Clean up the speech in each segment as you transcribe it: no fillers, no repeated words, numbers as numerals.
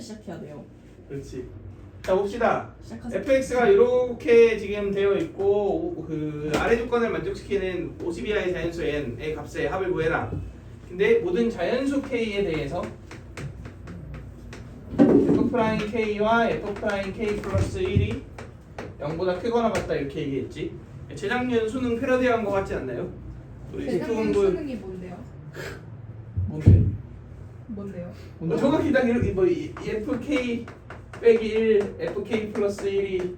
시작해야 돼요. 그렇지. 자 봅시다. 시작하세요. fx가 이렇게 지금 되어 있고 그 아래 조건을 만족시키는 50 이하의 자연수 n의 값의 합을 구해라. 근데 모든 자연수 k에 대해서 f'k와 f'k 플러스 1이 0보다 크거나 같다 이렇게 얘기했지. 재작년 수능 패러디한 거 같지 않나요? 우리 재작년 공부 수능이 뭔데요? 뭔데? 뭔데요? 정확히 딱 이렇게 뭐 fk 빼기 1, fk 플러스 1이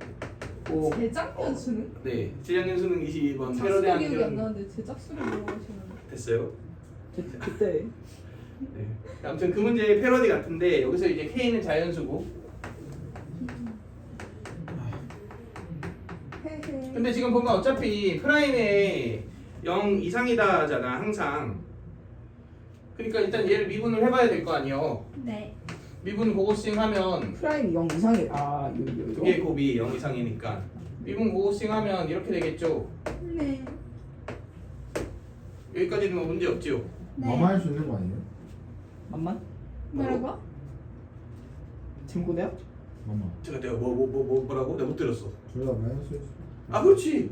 뭐 재작년 수능? 네, 재작년 수능 22번 작수도 패러디한 기억이 안 그런 나는데 제작수를 물어보시는 됐어요. 그때 네. 아무튼 그 문제의 패러디 같은데 여기서 이제 k는 자연수고. 헤헤. 근데 지금 보면 어차피 프라임에 0 이상이다잖아 항상. 그러니까 일단 얘를 미분을 해봐야 될 거 아니에요. 네. 미분 고고싱 하면 프라임 0 이상이 두 개의 곱이 0 이상이니까 미분 고고싱 하면 이렇게 되겠죠. 네. 여기까지는 뭐 문제 없지요. 뭐만 할 수 있는 거 아니에요? 만만? 뭐라고? 팀고대요? 뭐만 제가 내가 뭐라고? 내가 못 들었어. 둘 다 마이너스 아 그렇지.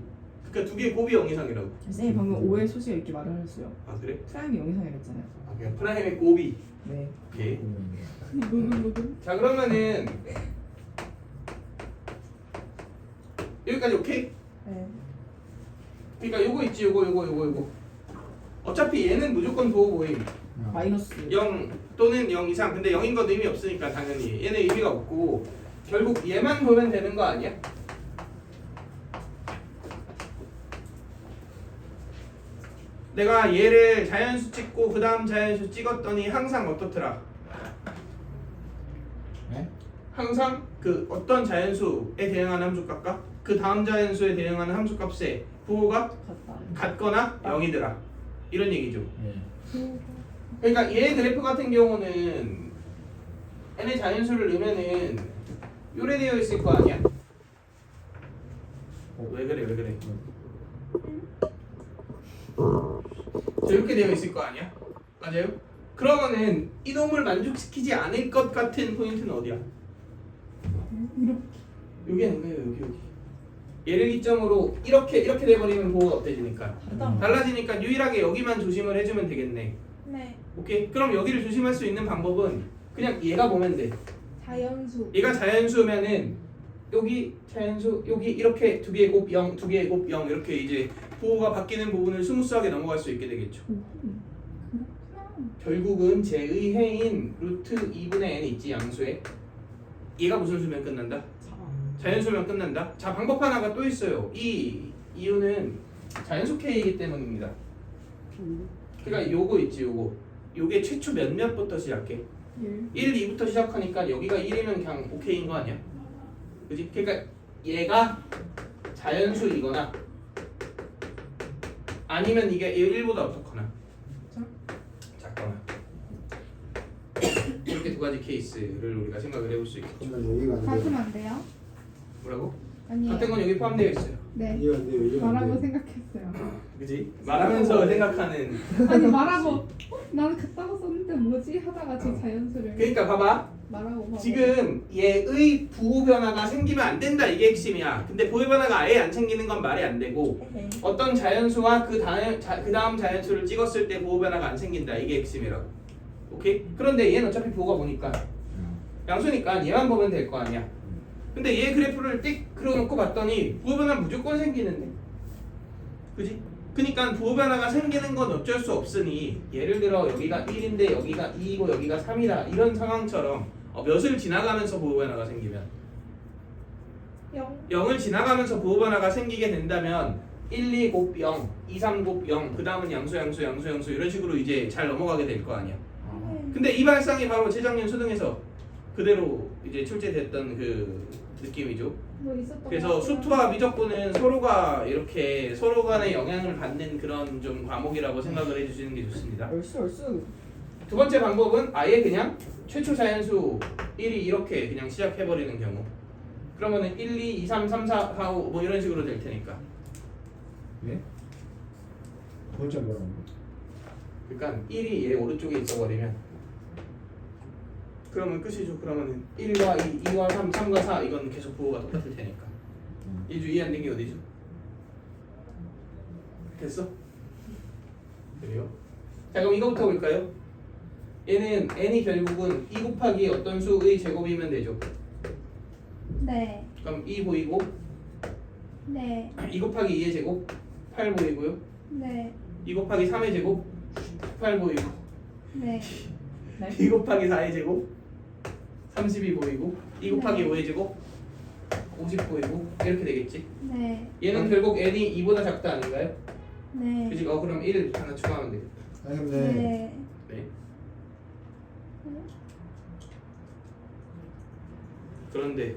그러니까 두 개의 곱이 0 이상이라고. 선생님 방금 오해 소지가 있게 말을 하셨어요. 아 그래? 프라임이 0 이상이랬잖아요. 아 그냥 프라임의 곱이. 네. 오케이. 무슨 자 그러면은 여기까지 오케이? 네. 그러니까 요거 있지 요거 어차피 얘는 무조건 부호 모임 마이너스 0 또는 0 이상. 근데 0인 건 의미 없으니까 당연히 얘는 의미가 없고 결국 얘만 보면 되는 거 아니야? 내가 얘를 자연수 찍고 그 다음 자연수 찍었더니 항상 어떻더라? 네? 항상 그 어떤 자연수에 대응하는 함수값과 그 다음 자연수에 대응하는 함수값의 부호가 같다. 같거나 0이더라 이런 얘기죠. 네. 그러니까 얘 그래프 같은 경우는 n의 자연수를 넣으면은 요래 되어 있을 거 아니야? 왜 그래? 저렇게 되어 있을 거 아니야? 맞아요? 그러면은 이놈을 만족시키지 않을 것 같은 포인트는 어디야? 여기 아닌가요? 여기 얘를 기점으로 이렇게 돼버리면 부호가 없어지니까 달라지니까 유일하게 여기만 조심을 해주면 되겠네. 네. 오케이? 그럼 여기를 조심할 수 있는 방법은 그냥 얘가 보면 돼. 자연수. 얘가 자연수면은 여기 자연수 여기 이렇게 두 개의 곱 0, 두 개의 곱 0 이렇게 이제 부호가 바뀌는 부분을 스무스하게 넘어갈 수 있게 되겠죠. 결국은 제의 해인 루트 2분의 n 있지 양수에. 얘가 무슨 수면 끝난다? 자연수면 끝난다. 자 방법 하나가 또 있어요. 이 이유는 자연수 k이기 때문입니다. 그러니까 요거 있지 요거. 요게 최초 몇몇부터 시작해. 1, 2부터 시작하니까 여기가 1이면 그냥 오케이인 거 아니야? 그지? 그러니까 얘가 자연수이거나 아니면 이게 1보다 어떻거나 작거나 이렇게 두 가지 케이스를 우리가 생각을 해볼 수 있겠죠. 그러면 여기가 안 같으면 돼요. 안 돼요? 뭐라고? 아니요. 같은 건 여기 포함되어 있어요. 네. 이해가 안 돼요. 이해가 안 말하고 돼요. 생각했어요. 그지? 말하면서 생각하는. 아니 말하고 나는 같다고 썼는데 뭐지 하다가 저 자연수를 그러니까 봐봐. 말하고 바로. 지금 얘의 부호 변화가 생기면 안 된다 이게 핵심이야. 근데 부호 변화가 아예 안 생기는 건 말이 안 되고 네. 어떤 자연수와 그 다음 자연수를 찍었을 때 부호 변화가 안 생긴다 이게 핵심이라고. 오케이? 그런데 얘는 어차피 부호가 뭐니까 양수니까 얘만 보면 될 거 아니야. 근데 얘 그래프를 띡 그려놓고 봤더니 부호 변화 무조건 생기는데, 그지? 그러니까 부호 변화가 생기는 건 어쩔 수 없으니 예를 들어 여기가 1인데 여기가 2이고 여기가 3이다 이런 상황처럼 몇을 지나가면서 부호 변화가 생기면 0을 지나가면서 부호 변화가 생기게 된다면 1, 2 곱 0, 2, 3 곱 0, 그 다음은 양수 이런 식으로 이제 잘 넘어가게 될 거 아니야. 근데 이 발상이 바로 재작년 수능에서 그대로 이제 출제됐던 그 느낌이죠. 뭐 있었던 그래서 것 같아요. 수투와 미적분은 서로가 이렇게 서로 간의 영향을 받는 그런 좀 과목이라고 생각을 해주시는 게 좋습니다. 얼쑤 두 번째 방법은 아예 그냥 최초 자연수 1이 이렇게 그냥 시작해버리는 경우. 그러면은 1, 2, 2, 3, 3, 4, 4, 5 뭐 이런 식으로 될 테니까. 네? 두 번째 뭐라고? 그러니까 1이 얘 오른쪽에 있어버리면 그러면 끝이죠. 그러면은 1과 2, 2과 3, 3과 4 이건 계속 부호가 똑같을 테니까. 이주 이해 안 된 게 어디죠? 됐어? 그래요? 자 그럼 이거부터 볼까요? 얘는 n이 결국은 2 곱하기 어떤 수의 제곱이면 되죠. 네. 그럼 2 보이고 네. 2 곱하기 2의 제곱 8 보이고요. 네. 2 곱하기 3의 제곱 18 보이고 네. 2 곱하기 4의 제곱 32 보이고 2 곱하기 5의 제곱 50 보이고 이렇게 되겠지. 네. 얘는 결국 n이 2보다 작다 아닌가요? 네. 그지? 그럼 1 하나 추가하면 되겠다. 아니 근데 네. 네. 그런데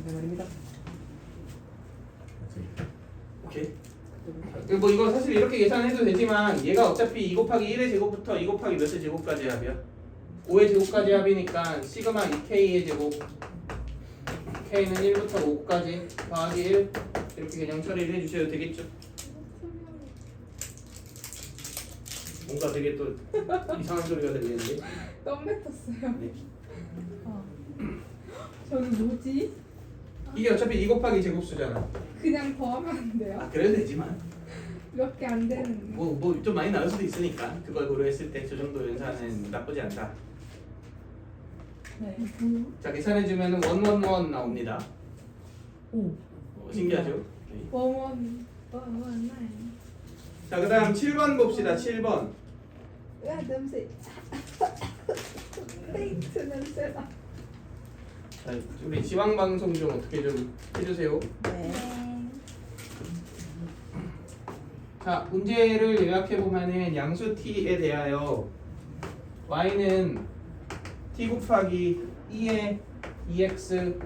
네 말입니다. 오케이. 뭐 이거 사실 이렇게 계산해도 되지만 얘가 어차피 2 곱하기 1의 제곱부터 2 곱하기 몇의 제곱까지 합이야? 5의 제곱까지 합이니까 시그마 2k의 제곱 k는 1부터 5까지 더하기 1 이렇게 개념 처리를 해주셔도 되겠죠? 뭔가 되게 또 이상한 소리가 들리는데. 껌 뱉었어요. 네. 저기 뭐지? 이게 어차피 2 곱하기 제곱수잖아. 그냥 더하면 안 돼요? 아 그래도 되지만 몇 개 안 되는데. 뭐 좀 많이 나올 수도 있으니까 그걸 고려했을 때 저 정도 연산은 나쁘지 않다. 네. 자 계산해주면 111 나옵니다. 오. 신기하죠? 네. 원원 나인. 자 그다음 7번 봅시다. 7번. 야 냄새. 페인트 냄새나. 자, 우리 지방 방송 좀 어떻게 좀 해주세요. 네. 자 문제를 요약해 보면은 양수 t에 대하여 y는 t 곱하기 2의 2x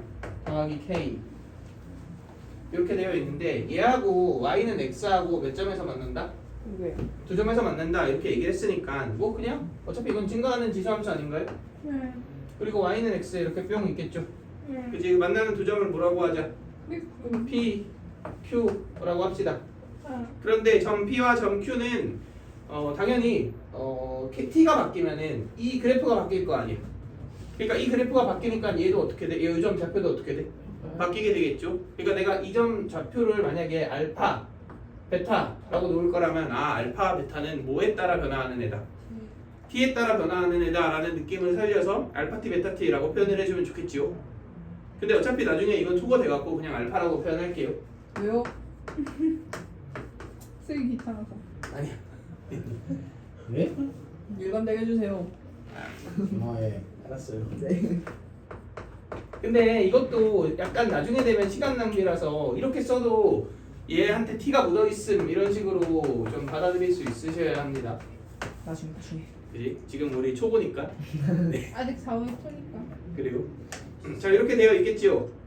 더하기 k 이렇게 되어 있는데 얘하고 y는 x하고 몇 점에서 만난다? 이거요. 2점에서 만난다 이렇게 얘기를 했으니까 뭐 그냥 어차피 이건 증가하는 지수함수 아닌가요? 네. 그리고 y는 x 이렇게 뿅 있겠죠. 네. 그치 만나는 2점을 뭐라고 하자? p, q라고 합시다. 그런데 점 P와 점 Q는 당연히 t가 바뀌면은 이 그래프가 바뀔 거 아니야. 그러니까 이 그래프가 바뀌니까 얘도 어떻게 돼? 이 점 좌표도 어떻게 돼? 바뀌게 되겠죠. 그러니까 내가 이 점 좌표를 만약에 알파, 베타라고 놓을 거라면 알파, 베타는 뭐에 따라 변화하는 애다. t에 따라 변화하는 애다라는 느낌을 살려서 알파 t, 베타 t라고 표현을 해주면 좋겠지요. 근데 어차피 나중에 이건 초가 돼갖고 그냥 알파라고 표현할게요. 왜요? 쓰기 귀찮아서. 아니야. 예? 일관되게 해주세요. 아 예. 알았어요. 네. 근데 이것도 약간 나중에 되면 시간 낭비라서 이렇게 써도 얘한테 t가 묻어 있음 이런 식으로 좀 받아들일 수 있으셔야 합니다. 나중에. 그지? 지금 우리 초보니까. 네. 아직 4월 초니까. 그리고 자 이렇게 되어 있겠지요.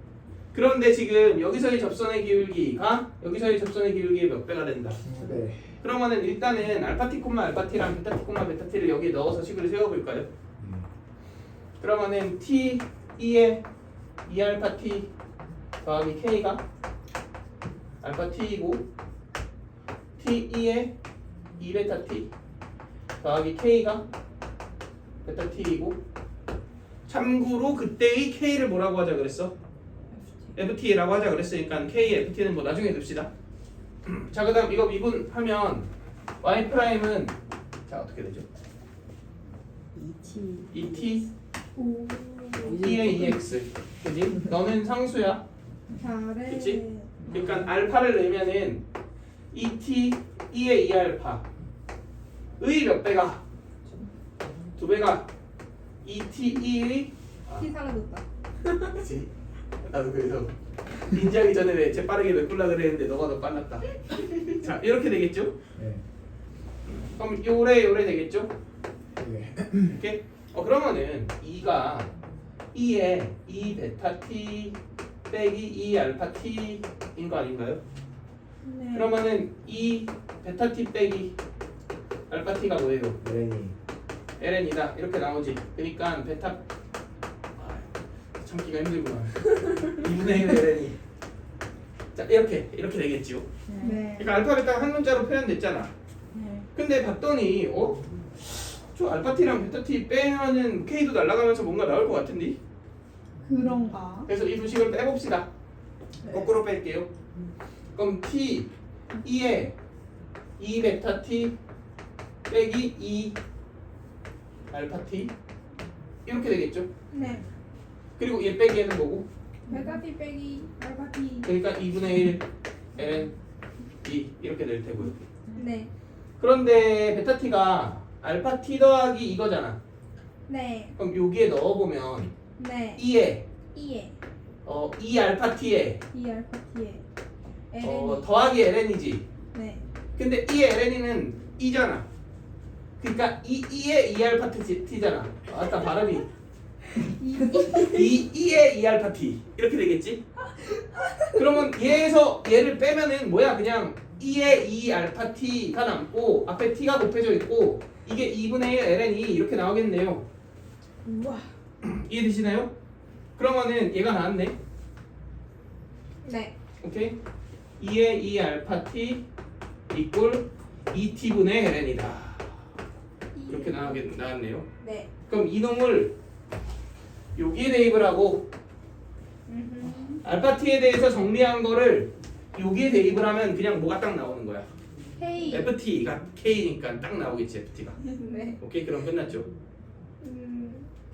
그런데 지금 여기서의 접선의 기울기가 여기서의 접선의 기울기의 몇 배가 된다. 네. 그러면은 일단은 알파 t, 알파 t랑 베타 t, 베타 t를 여기에 넣어서 식을 세워볼까요? 그러면은 t 2의 2알파 t 더하기 k가 알파 t이고 t 2의 2베타 t 더하기 k가 베타 t이고 참고로 그때의 k를 뭐라고 하자 그랬어? ft라고 하자 그랬으니까 k, ft는 뭐 나중에 둡시다. 자 그다음 이거 미분하면 y 프라임은 자 어떻게 되죠? 2t 오. 2의 2x 그지? 너는 상수야. 잘해. 그치? 그러니까 알파를 내면은 2t 2의 2알파 의 몇 배가? 2배가 2t 2의 티 사라졌다. 그치? 나도 그래서 인지하기 전에 왜 재빠르게 메꿀라 그랬는데 너가 더 빨랐다. 자 이렇게 되겠죠? 예. 그럼 요래 되겠죠? 예. 이렇게? 그러면은 2가 2에 2 베타 t 빼기 2 알파 t인 거 아닌가요? 네. 그러면은 2 베타 t 빼기 알파 t가 뭐예요? 레니. ln이다 이렇게 나오지. 그러니까 베타 참기가 힘들구나. 2분의 1 ln이 자 이렇게 되겠지요. 네. 그러니까 알파 베타가 한 문자로 표현됐잖아. 네. 근데 봤더니 저 알파 t랑 베타 t 빼면은 k도 날아가면서 뭔가 나올 것 같은데. 그런가? 그래서 이 두 식을 빼봅시다. 네. 거꾸로 뺄게요. 그럼 t 2에 2 베타 t 빼기 2 알파 t 이렇게 되겠죠. 네. 그리고 얘 빼기 얘는 뭐고? 베타티 빼기 알파티. 그러니까 2분의 1 ln 2 이렇게 될 테고요. 네. 그런데 베타 t가 알파 t 더하기 이거잖아. 네. 그럼 여기에 넣어보면 네. 2에 2에 2 알파 t에 2 알파티에 ln. 더하기 ln이지. 네. 근데 2의 ln은 2잖아. 그러니까 2의 2 알파 t잖아. 아까 발음이 2의 2 알파 t 이렇게 되겠지? 그러면 얘에서 얘를 빼면은 뭐야? 그냥 2의 2 알파 t가 남고 앞에 t가 곱해져 있고 이게 2분의 1 ln이 이렇게 나오겠네요. 우와. 이해되시나요? 그러면은 얘가 나왔네. 네. 오케이? 2의 2 알파 t 이꼴 2t분의 ln이다. 이렇게 나왔네요. 네. 그럼 이놈을 여기에 대입을 하고 알파 t에 대해서 정리한 거를 여기에 대입을 하면 그냥 뭐가 딱 나오는 거야. K. ft가 k니까 딱 나오겠지 ft가. 네. 오케이 그럼 끝났죠.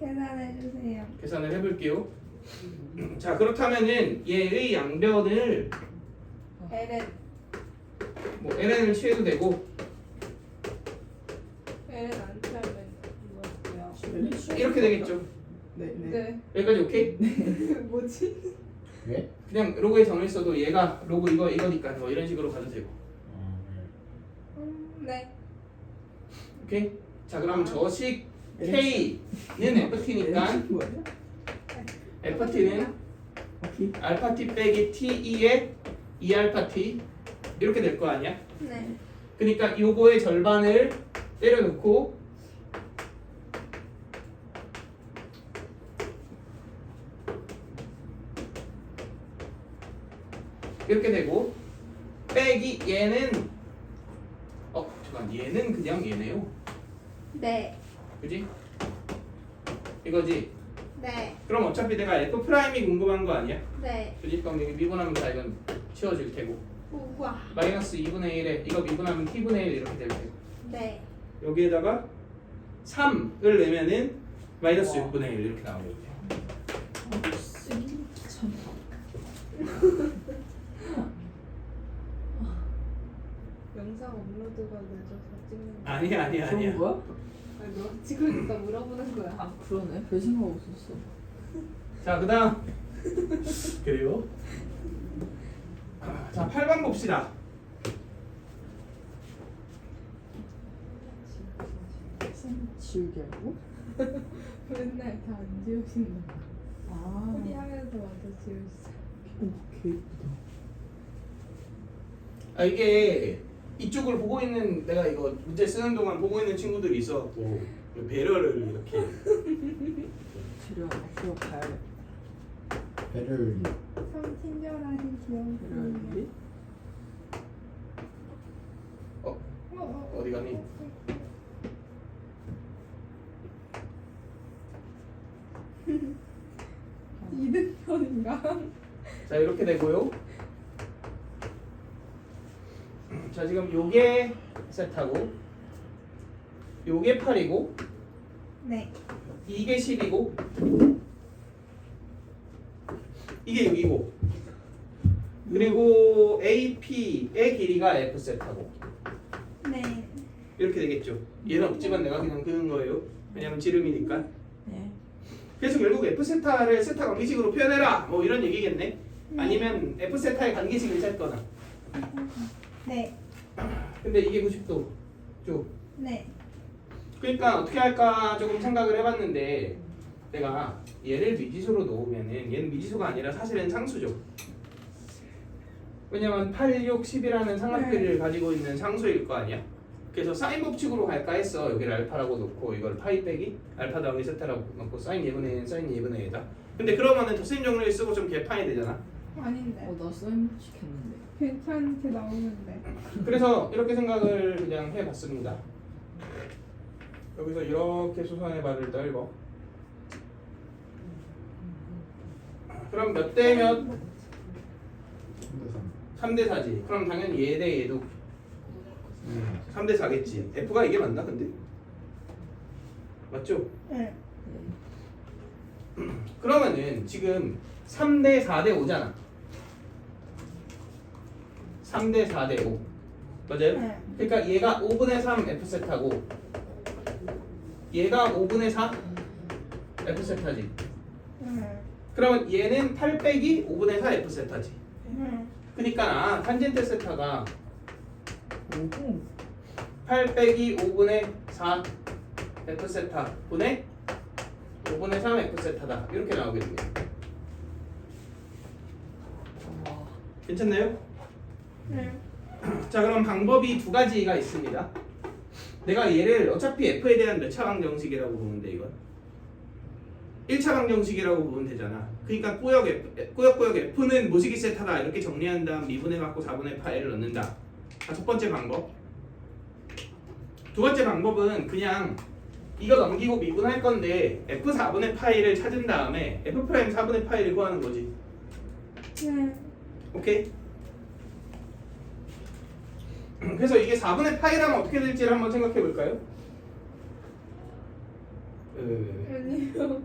계산해 주세요. 계산을 해볼게요. 자 그렇다면은 얘의 양변을 ln. 뭐 ln을 취해도 되고 ln 안 취하면 이거고요. 이렇게 되겠죠. 네, 네. 네. 여기까지 오케이? 뭐지? 왜? 그냥 로그에 정을 써도 얘가 로그 이거니까 뭐 이런 식으로 가도 되고. 네. 오케이? 자 그럼 저식 K는 FT니까 뭐야? FT는 오케이. 알파 T 빼기 T2의 2 알파 T 이렇게 될 거 아니야? 네. 그러니까 요거의 절반을 때려놓고 이렇게 되고 빼기 얘는 잠깐 얘는 그냥 얘네요. 네. 그지? 이거지? 네. 그럼 어차피 내가 F 프라임이 궁금한 거 아니야? 네. 그지? 그럼 여기 미분하면 다 이건 치워질 테고 우와. 마이너스 2분의 1에 이거 미분하면 T분의 1 이렇게 될 테고 네. 여기에다가 3을 내면은 마이너스 와. 6분의 1 이렇게 나오거든요. 참. 영상 업로드가 늦어서 찍는 거. 아니야 그런 거야? 아니, 너 찍고 있다 물어보는 거야. 아 그러네. 별 생각 없었어. 자 그다음 그래요? 자 8번 봅시다. 쌤 지우개 하고? 맨날 다 안 지우신다. 아. 소리하면서 먼저 지우시죠. 오, 개 이쁘다. 이게 이쪽을 보고 있는 내가 이거 문제 쓰는 동안 보고 있는 친구들이 있어갖고 배려를 이렇게 재료 앞으로 가야겠다. 배를 참 친절하신 귀여운 배를 어디 가니? 이등편인가? 자 이렇게 되고요. 자 지금 요게 세트하고 요게 8이고 네. 이게 10이고 이게 6이고 그리고 AP의 길이가 F 세트하고 네. 이렇게 되겠죠. 얘는 없지만 내가 그냥 그은 거예요. 왜냐면 지름이니까. 네. 그래서 결국 F 세타를 세타 관계식으로 표현해라 뭐 이런 얘기겠네. 아니면 F 세타의 관계식을 찾거나. 네. 근데 이게 90도 쭉. 네. 그러니까 어떻게 할까 조금 생각을 해봤는데 내가 얘를 미지수로 놓으면은 얘는 미지수가 아니라 사실은 상수죠. 왜냐면 8, 6, 10이라는 삼각비를 가지고 있는 상수일 거 아니야. 그래서 사인 법칙으로 갈까 했어. 여기를 알파라고 놓고 이걸 파이 빼기 알파 더하기 세타라고 놓고 사인 예분의 1, 사인 예분의 1이다. 근데 그러면은 덧셈 정리를 쓰고 좀 개판이 되잖아. 아닌데. 나 쌤 시켰는데. 괜찮게 나오는데. 그래서 이렇게 생각을 그냥 해봤습니다. 여기서 이렇게 수선의 발을 떨고 그럼 몇 대 몇? 3대 4지. 그럼 당연히 얘 대 얘도 3대 4겠지. F가 이게 맞나 근데? 맞죠? 네. 그러면은 지금 3대 4대 5잖아. 3대 4대 5 맞아요? 네. 그러니까 얘가 5분의 3 F세타고 얘가 5분의 4 F세타지. 네. 그러면 얘는 8 빼기 5분의 4 F세타지. 네. 그러니까 탄젠트 세타가 오호. 8 빼기 5분의 4 F세타 분의 5분의 3 F세타다 이렇게 나오게 됩니다. 와. 괜찮나요? 네. 자 그럼 방법이 두 가지가 있습니다. 내가 얘를 어차피 F에 대한 몇 차 방정식이라고 보면 돼 이건 1차 방정식이라고 보면 되잖아. 그러니까 꾸역 F는 모시기 세타다 이렇게 정리한 다음 미분해 갖고 4분의 파이를 넣는다. 첫 번째 방법. 두 번째 방법은 그냥 이거 넘기고 미분할 건데 F 4분의 파이를 찾은 다음에 F 프라임 4분의 파이를 구하는 거지. 네. 오케이? 그래서 이게 4분의 파이라면 어떻게 될지를 한번 생각해 볼까요? 아니요.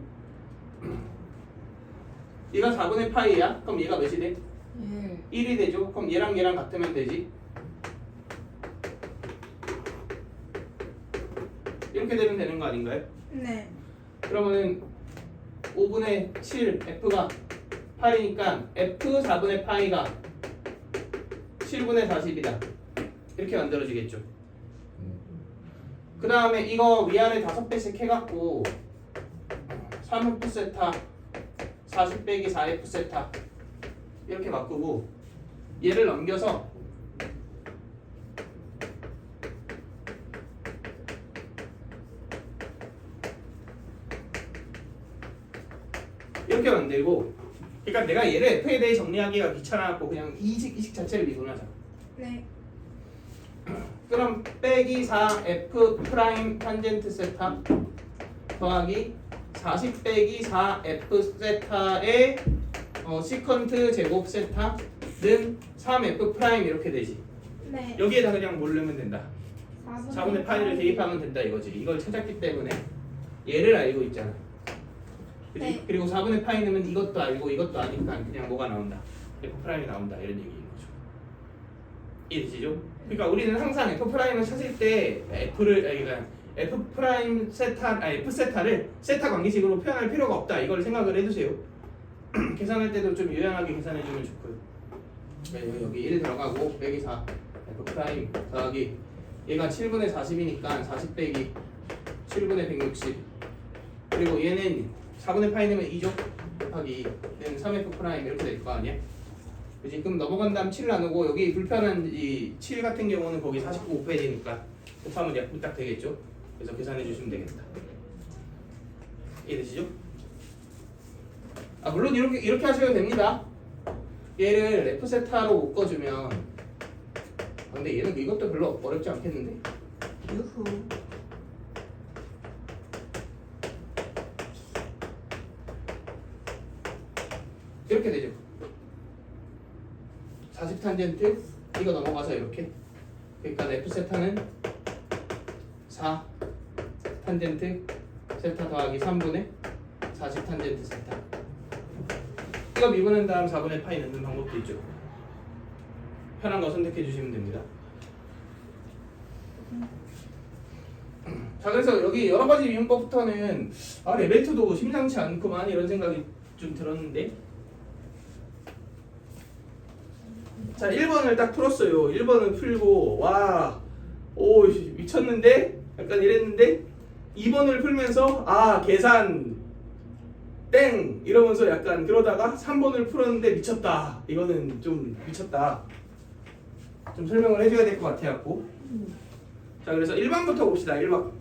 얘가 4분의 파이야? 그럼 얘가 몇이 돼? 예. 1이 되죠? 그럼 얘랑 얘랑 같으면 되지. 이렇게 되면 되는 거 아닌가요? 네. 그러면은 5분의 7 F가 8이니까 F 4분의 파이가 7분의 40이다. 이렇게 만들어지겠죠. 그 다음에 이거 위아래 5배씩 해갖고 3F 세타 40 빼기 4F 세타 이렇게 바꾸고 얘를 넘겨서 이렇게 만들고 그러니까 내가 얘를 F에 대해 정리하기가 귀찮아갖고 그냥 이식 자체를 미분하자. 네. 그럼 빼기 4F 프라임 탄젠트 세타 더하기 40 빼기 4F 세타의 시컨트 제곱 세타는 3F 프라임 이렇게 되지. 네. 여기에다 그냥 뭘 넣으면 된다. 4분의 4분의 파이를 대입하면 된다 이거지. 이걸 찾았기 때문에 얘를 알고 있잖아. 그치? 네. 그리고 4분의 파이 넣으면 이것도 알고 이것도 아니까 그냥 뭐가 나온다. F 프라임이 나온다 이런 얘기인 거죠. 이해되시죠? 그러니까 우리는 항상 F 프라임을 찾을 때 그러니까 F 프라임 세타 F 세타를 세타 관계식으로 표현할 필요가 없다. 이걸 생각을 해두세요. 계산할 때도 좀 유연하게 계산해주면 좋고요. 네, 여기 1 들어가고 빼기 4 F 프라임 더하기 얘가 7분의 40이니까 40 빼기 7분의 160 그리고 얘는 4분의 파이 내면 2죠? 곱하기 얘는 3F 프라임 이렇게 될 거 아니야? 그치? 그럼 넘어간 다음 7 나누고 여기 불편한 이 7 같은 경우는 거기 49 곱해지니까 곱하면 약분 딱 되겠죠? 그래서 계산해 주시면 되겠다. 이해되시죠? 아 물론 이렇게 하셔도 됩니다. 얘를 F 세타로 묶어주면 근데 얘는 이것도 별로 어렵지 않겠는데? 유후. 이렇게 되죠. 40 탄젠트 이거 넘어가서 이렇게 그러니까 F 세타는 4 탄젠트 세타 더하기 3분의 40 탄젠트 세타 이거 미분한 다음 4분의 파이 넣는 방법도 있죠. 편한 거 선택해 주시면 됩니다. 자 그래서 여기 여러 가지 미분법부터는 레벨 2도 심상치 않구만 이런 생각이 좀 들었는데 자 1번을 딱 풀었어요. 1번을 풀고 오 미쳤는데? 약간 이랬는데 2번을 풀면서 계산 땡 이러면서 약간 그러다가 3번을 풀었는데 미쳤다. 이거는 좀 미쳤다. 좀 설명을 해줘야 될 것 같아갖고 자 그래서 1번부터 봅시다. 1번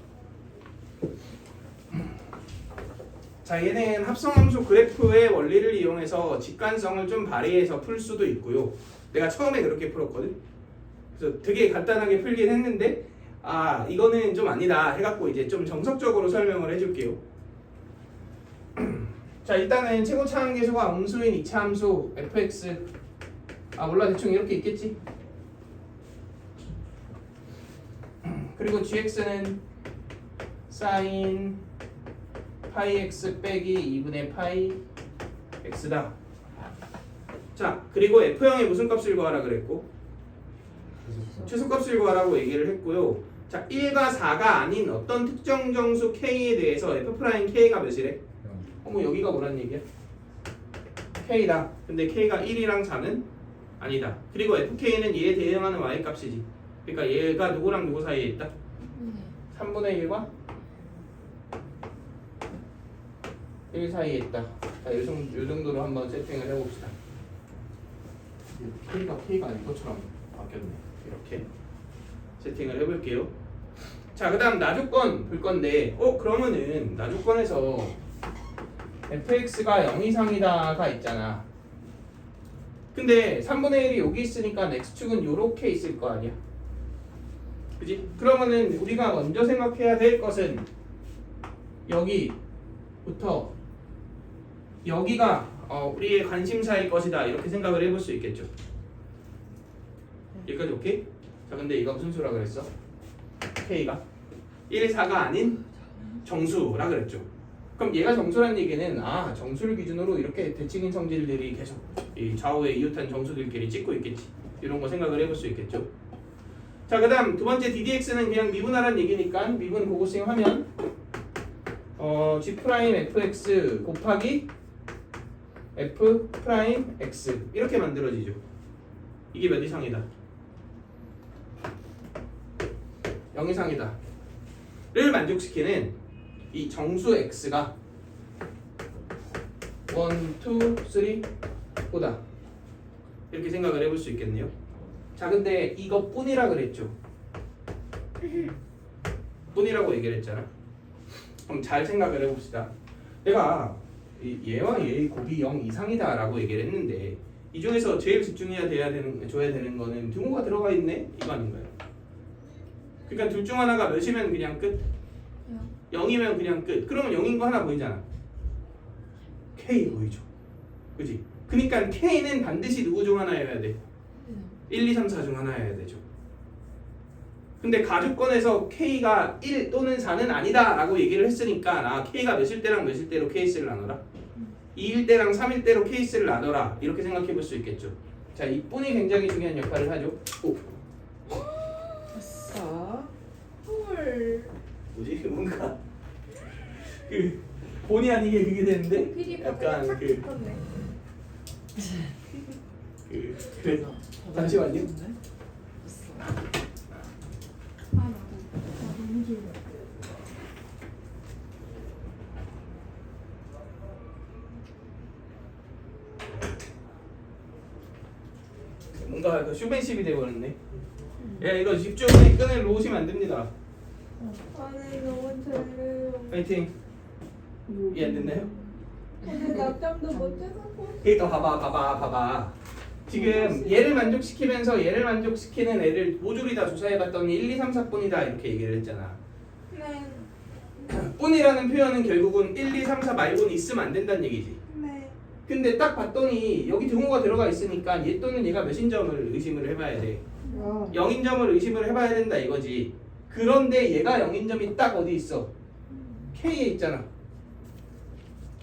자 얘는 합성함수 그래프의 원리를 이용해서 직관성을 좀 발휘해서 풀 수도 있고요. 내가 처음에 그렇게 풀었거든. 그래서 되게 간단하게 풀긴 했는데 아 이거는 좀 아니다 해갖고 이제 좀 정석적으로 설명을 해줄게요. 자 일단은 최고 차항계수가 음수인 이차함수 fx 아 몰라 대충 이렇게 있겠지. 그리고 gx는 sin 파이 x 빼기 2분의 파이 x다. 자 그리고 f형의 무슨 값을 구하라 그랬고 최소값을 구하라고 얘기를 했고요. 자 1과 4가 아닌 어떤 특정 정수 k에 대해서 f'k가 몇이래? 어머 여기가 뭐란 얘기야? k다. 근데 k가 1이랑 4는 아니다. 그리고 fk는 얘에 대응하는 y 값이지. 그러니까 얘가 누구랑 누구 사이에 있다? 3분의 1과 1 사이에 있다. 자, 요 정도로 한번 세팅을 해봅시다. K가 아닌 것처럼 바뀌었네. 이렇게 세팅을 해볼게요. 자, 그 다음 나조건 볼 건데, 그러면은 나조건에서 fx가 0 이상이다가 있잖아. 근데 3분의 1이 여기 있으니까 x축은 요렇게 있을 거 아니야. 그지? 그러면은 우리가 먼저 생각해야 될 것은 여기부터 여기가 우리의 관심사일 것이다 이렇게 생각을 해볼 수 있겠죠. 여기까지 오케이? 자 근데 이거 무슨 수라 그랬어? K가 1, 4가 아닌 정수라 그랬죠. 그럼 얘가 정수란 얘기는 정수를 기준으로 이렇게 대칭인 성질들이 계속 이 좌우에 이웃한 정수들끼리 찍고 있겠지. 이런 거 생각을 해볼 수 있겠죠. 자 그 다음 두 번째 ddx는 그냥 미분하란 얘기니까 미분 고고싱 하면 G'fx 곱하기 F'x 이렇게 만들어지죠. 이게 몇 이상이다? 0 이상이다 를 만족시키는 이 정수 x가 1, 2, 3 보다 이렇게 생각을 해볼 수 있겠네요. 자 근데 이것뿐이라 그랬죠. 뿐이라고 얘기를 했잖아. 그럼 잘 생각을 해봅시다. 내가 얘와 얘의 곱이 0 이상이다 라고 얘기를 했는데 이 중에서 제일 집중해야 줘야 되는 거는 등호가 들어가 있네? 이거 아닌가요? 그러니까 둘 중 하나가 몇이면 그냥 끝? 0이면 그냥 끝. 그러면 0인 거 하나 보이잖아. K 보이죠? 그지? 그러니까 K는 반드시 누구 중 하나여야 돼? 1, 2, 3, 4 중 하나여야 되죠. 근데 가족권에서 K가 1 또는 4는 아니다 라고 얘기를 했으니까 K가 몇일 때랑 몇일 때로 케이스를 나눠라? 2일 때랑 3일 때로 케이스를 나눠라 이렇게 생각해 볼 수 있겠죠. 자, 이 뿐이 굉장히 중요한 역할을 하죠. 아싸. 헐. 뭐지? 뭔가 본의 아니게 그게 되는데 약간 그래서 잠시만요. 나도 너무 졸려. 뭔가 그 슈벤십이 돼버렸네. 야 이거 집중해 끈을 놓으시면 안 됩니다. 아니 너무 졸려요. 파이팅. 이해 안 됐나요? 근데 낮잠도 못 자서. 그러니까 봐봐. 지금 얘를 만족시키면서 얘를 만족시키는 애를 모조리 다 조사해봤더니 1, 2, 3, 4뿐이다 이렇게 얘기를 했잖아. 네. 뿐이라는 표현은 결국은 1, 2, 3, 4 말고는 있으면 안 된다는 얘기지. 네. 근데 딱 봤더니 여기 등호가 들어가 있으니까 얘 또는 얘가 몇인 점을 의심을 해봐야 돼. 0인 점을 의심을 해봐야 된다 이거지. 그런데 얘가 0인 점이 딱 어디 있어? K에 있잖아.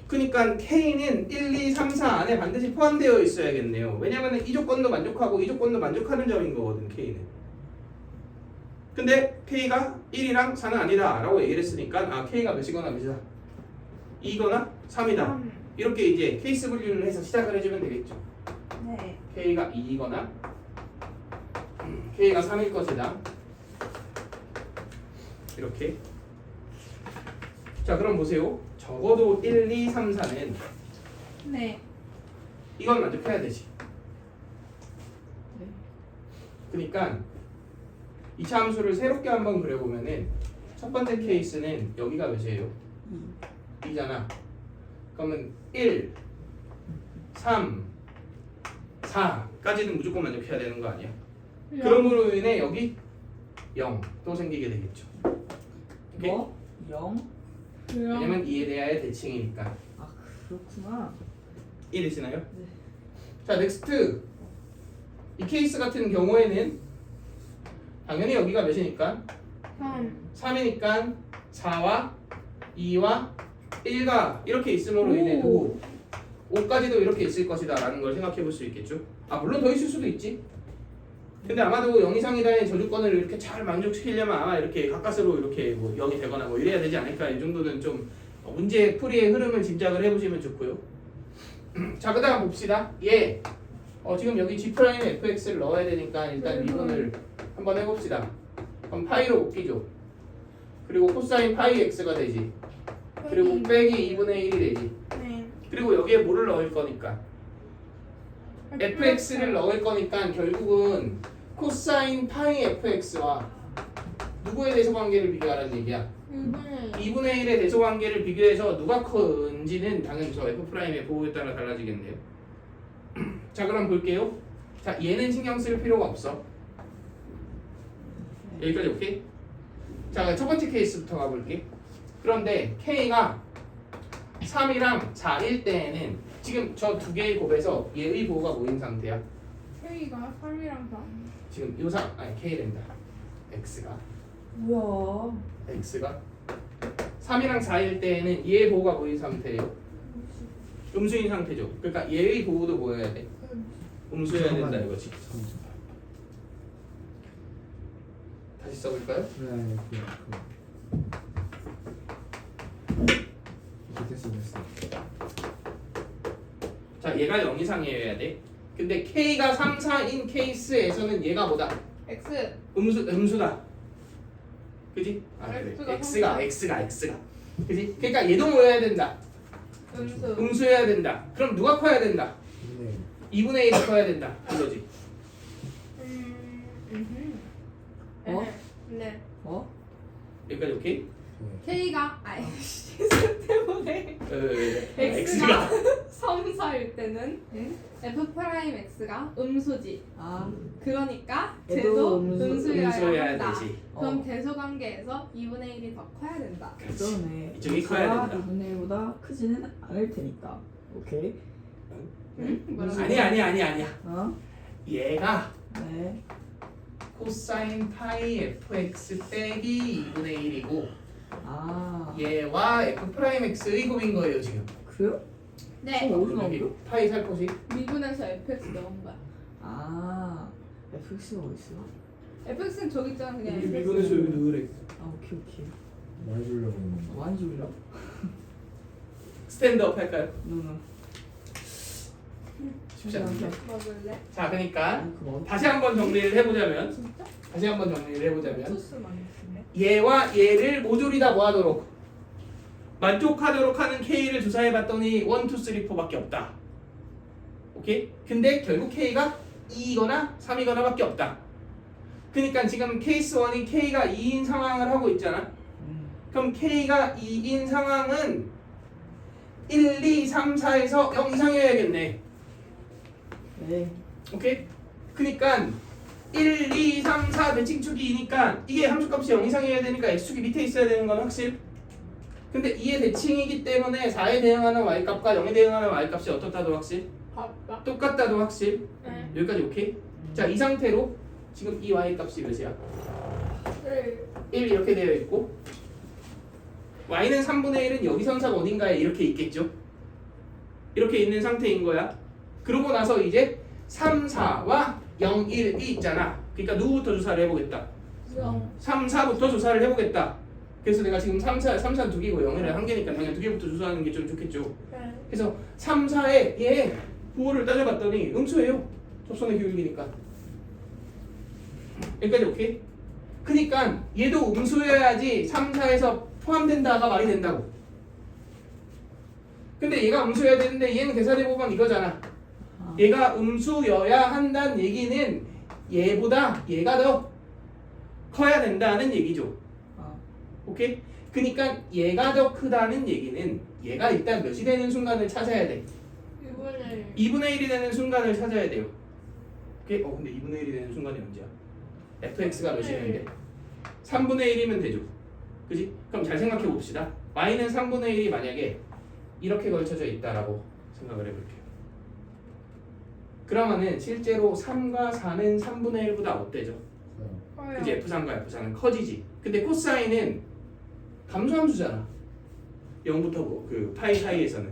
그러니까 K는 1, 2, 3, 4 안에 반드시 포함되어 있어야겠네요. 왜냐면 이 조건도 만족하고 이 조건도 만족하는 점인 거거든 K는. 근데 K가 1이랑 4는 아니다 라고 얘기를 했으니까 K가 몇이거나 몇이다 2거나 3이다 이렇게 이제 케이스 분류를 해서 시작을 해주면 되겠죠. 네. K가 2거나 K가 3일 것이다 이렇게. 자 그럼 보세요. 적어도 1, 2, 3, 4는 네. 이건 만족해야 되지. 네. 그러니까 2차 함수를 새롭게 한번 그려보면은 첫 번째 케이스는 여기가 몇이에요? 2잖아. 그러면 1, 3, 4까지는 무조건 만족해야 되는 거 아니야? 그럼으로 인해 여기 0또 생기게 되겠죠. 오케이? 뭐? 0? 왜냐면 이에 대하여 대칭이니까. 아 그렇구나. 이해되시나요? 네. 자, 넥스트. 이 케이스 같은 경우에는 당연히 여기가 몇이니까 3이니까 4와 2와 1가 이렇게 있음으로 인해 도 5까지도 이렇게 있을 것이다 라는 걸 생각해 볼 수 있겠죠. 아 물론 더 있을 수도 있지. 근데 아마도 0 이상이다의 저주권을 이렇게 잘 만족시키려면 아마 이렇게 가까스로 이렇게 뭐 0이 되거나 뭐 이래야 되지 않을까. 이 정도는 좀 문제 풀이의 흐름을 짐작을 해보시면 좋고요. 자, 그 다음 봅시다. 얘 지금 여기 G' fx를 넣어야 되니까 일단 미분을 한번 해봅시다. 그럼 파이로 옮기죠. 그리고 코사인 파이 x가 되지. 그리고 빼기 2분의 1이 되지. 네. 그리고 여기에 뭐를 넣을 거니까 fx를 넣을 거니까 결국은 코사인 파이 fx와 누구의 대소관계를 비교하라는 얘기야. 2분의 1의 대소관계를 비교해서 누가 큰지는 당연히 저 f'의 보호에 따라 달라지겠네요. 자, 그럼 볼게요. 자, 얘는 신경 쓸 필요가 없어. 여기까지 오케이? 자, 첫 번째 케이스부터 가볼게. 그런데 K가 3이랑 4일 때에는 지금 저 두 개의 곱에서 얘의 보호가 모인 상태야. K가 3이랑 4. 지금 아니 K랜다. X가 뭐야? 3이랑 4일 때에는 얘의 보호가 모인 상태예요. 음수인 상태죠. 그러니까 얘의 보호도 뭐여야 돼? 음수여야 된다 이거지. 다시 써볼까요? 네, 됐어. 자, 얘가 0 이상이어야 돼. 근데 K가 3, 4인 케이스에서는 얘가 뭐다? X. 음수다. 그지? 아, 그래. X가 X가. 그지? 그러니까 얘도 뭐여야 된다? 음수. 음수여야 된다. 그럼 누가 커야 된다? 네. 2분의 1이 커야 된다. 이거지. 어? 네. 뭐? 여기까지 오케이? K가 아이씨 때문에 X가 3, 4일 때는 F'X가 음수지. 아 그러니까 얘도 쟤도 음수- 음수여야 음수여야 한다. 되지. 그럼 대소관계에서 2분의 1이 더 커야 된다. 그러네. 이쪽이 커야 된다. 2분의 1보다 크지는 않을 테니까. 오케이. 응? 뭐라고? 아니야. 어? 얘가 네. 코사인 파이 fx 빼기 2분의 1이고 아 얘와 f'x의 곱인 거예요 지금. 그래요? 네. 어디서 나온 여기 거야? 파이 살 곳이 미분에서 FX 넣은 거야. 아 FX가 어디 있어? FX는 저기 있잖아 그냥. 여기 FX. 미분에서 여기 넣으래. 아 오케이. 많이 주려고 했는데. 많이 줄려? 스탠드업 할까요? 너는 쉽지 않은데. 먹을래? 자, 그러니까 그거 다시 한번 정리를 해보자면 진짜? 소스 많이 얘와 얘를 모조리 다 뭐하도록 만족하도록 하는 K를 조사해봤더니 1, 2, 3, 4밖에 없다. 오케이? 근데 결국 K가 2이거나 3이거나 밖에 없다. 그러니까 지금 케이스 1인 K가 2인 상황을 하고 있잖아. 그럼 K가 2인 상황은 1, 2, 3, 4에서 0 이상이어야겠네. 네. 오케이? 그러니까 1, 2, 3, 4 대칭축이 2니까 이게 함수값이 0 이상이어야 되니까 x축이 밑에 있어야 되는 건 확실. 근데 2의 대칭이기 때문에 4에 대응하는 y값과 0에 대응하는 y값이 어떻다도 확실. 봐봐. 똑같다도 확실. 네. 여기까지 오케이? 자, 이 상태로 지금 이 y값이 몇이야? 1 이렇게 되어 있고 y는 3분의 1은 여기 선상 어딘가에 이렇게 있겠죠? 이렇게 있는 상태인 거야. 그러고 나서 이제 3, 4와 0, 1이 있잖아. 그러니까 누구부터 조사를 해보겠다? 3, 4부터 조사를 해보겠다. 그래서 내가 지금 3, 4는 두 개고 0, 1은 한 개니까 당연히 두 개부터 조사하는 게 좀 좋겠죠. 그래서 3, 4에 얘 보호를 따져봤더니 음수예요. 접선의 교육이니까. 여기까지 오케이? 그니까 얘도 음수여야지 3, 4에서 포함된다가 말이 된다고. 근데 얘가 음수여야 되는데 얘는 계산해보면 이거잖아. 얘가 음수여야 한다는 얘기는 얘보다 얘가 더 커야 된다는 얘기죠. 오케이? 그니까 얘가 더 크다는 얘기는 얘가 일단 몇이 되는 순간을 찾아야 돼. 2분의 1이 되는 순간을 찾아야 돼요. 오케이? 근데 2분의 1이 되는 순간이 언제야? fx가 몇이는데? 3분의 1이면 되죠. 그지? 그럼 잘 생각해 봅시다. y는 3분의 1이 만약에 이렇게 걸쳐져 있다라고 생각을 해볼게요. 그러면은 실제로 3과 4는 3분의 1보다 어때죠? 커요. 그지? F3과 F4는 커지지. 근데 코사인은 감소함수잖아. 0부터 그 파이 사이에서는.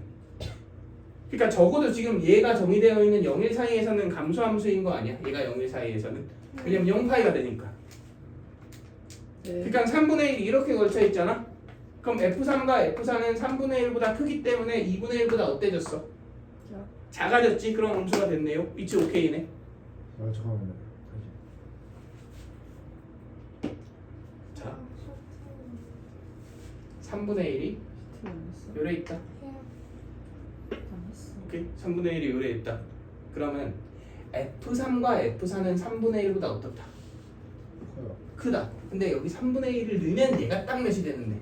그러니까 적어도 지금 얘가 정의되어 있는 0, 1 사이에서는 감소함수인 거 아니야? 얘가 0, 1 사이에서는. 왜냐면 0파이가 되니까. 네. 그러니까 3분의 1이 이렇게 걸쳐 있잖아. 그럼 F3과 F4는 3분의 1보다 크기 때문에 2분의 1보다 어때졌어? 작아졌지? 그럼 음수가 됐네요. 위치 오케이네. 잠깐만요. 자, 3분의 1이 요래 있다. 오케이? 3분의 1이 요래 있다. 그러면 F3과 F4는 3분의 1보다 어떻다? 커요. 크다. 근데 여기 3분의 1을 넣으면 얘가 딱 몇이 되는데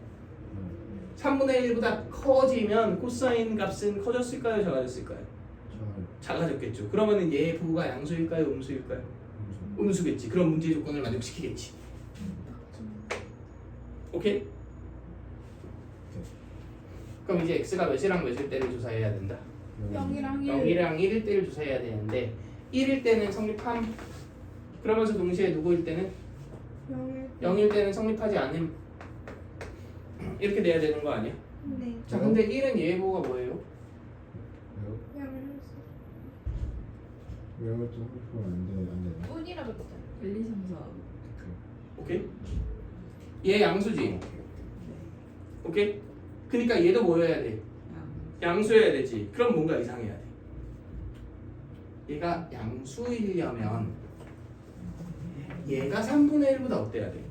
3분의 1보다 커지면 코사인 값은 커졌을까요? 작아졌을까요? 작아졌겠죠. 그러면은 얘의 부호가 양수일까요? 음수일까요? 음수겠지. 그럼 문제 조건을 만족시키겠지. 오케이? 그럼 이제 x가 몇이랑 몇일 때를 조사해야 된다. 0이랑 1. 0이랑 1일 때를 조사해야 되는데 1일 때는 성립함. 그러면서 동시에 누구일 때는 0일 때는 성립하지 않음. 이렇게 돼야 되는 거 아니야? 네. 자, 근데 1은 얘의 부호가 뭐예요? 왜 이것도 성립하면 안 되나? 운이라고 했잖아. 1, 2, 3, 4. 오케이? 얘 양수지. 오케이? 그러니까 얘도 뭐여야 돼? 양수여야 되지. 그럼 뭔가 이상해야 돼. 얘가 양수이려면 얘가 3분의 1보다 어때야 돼?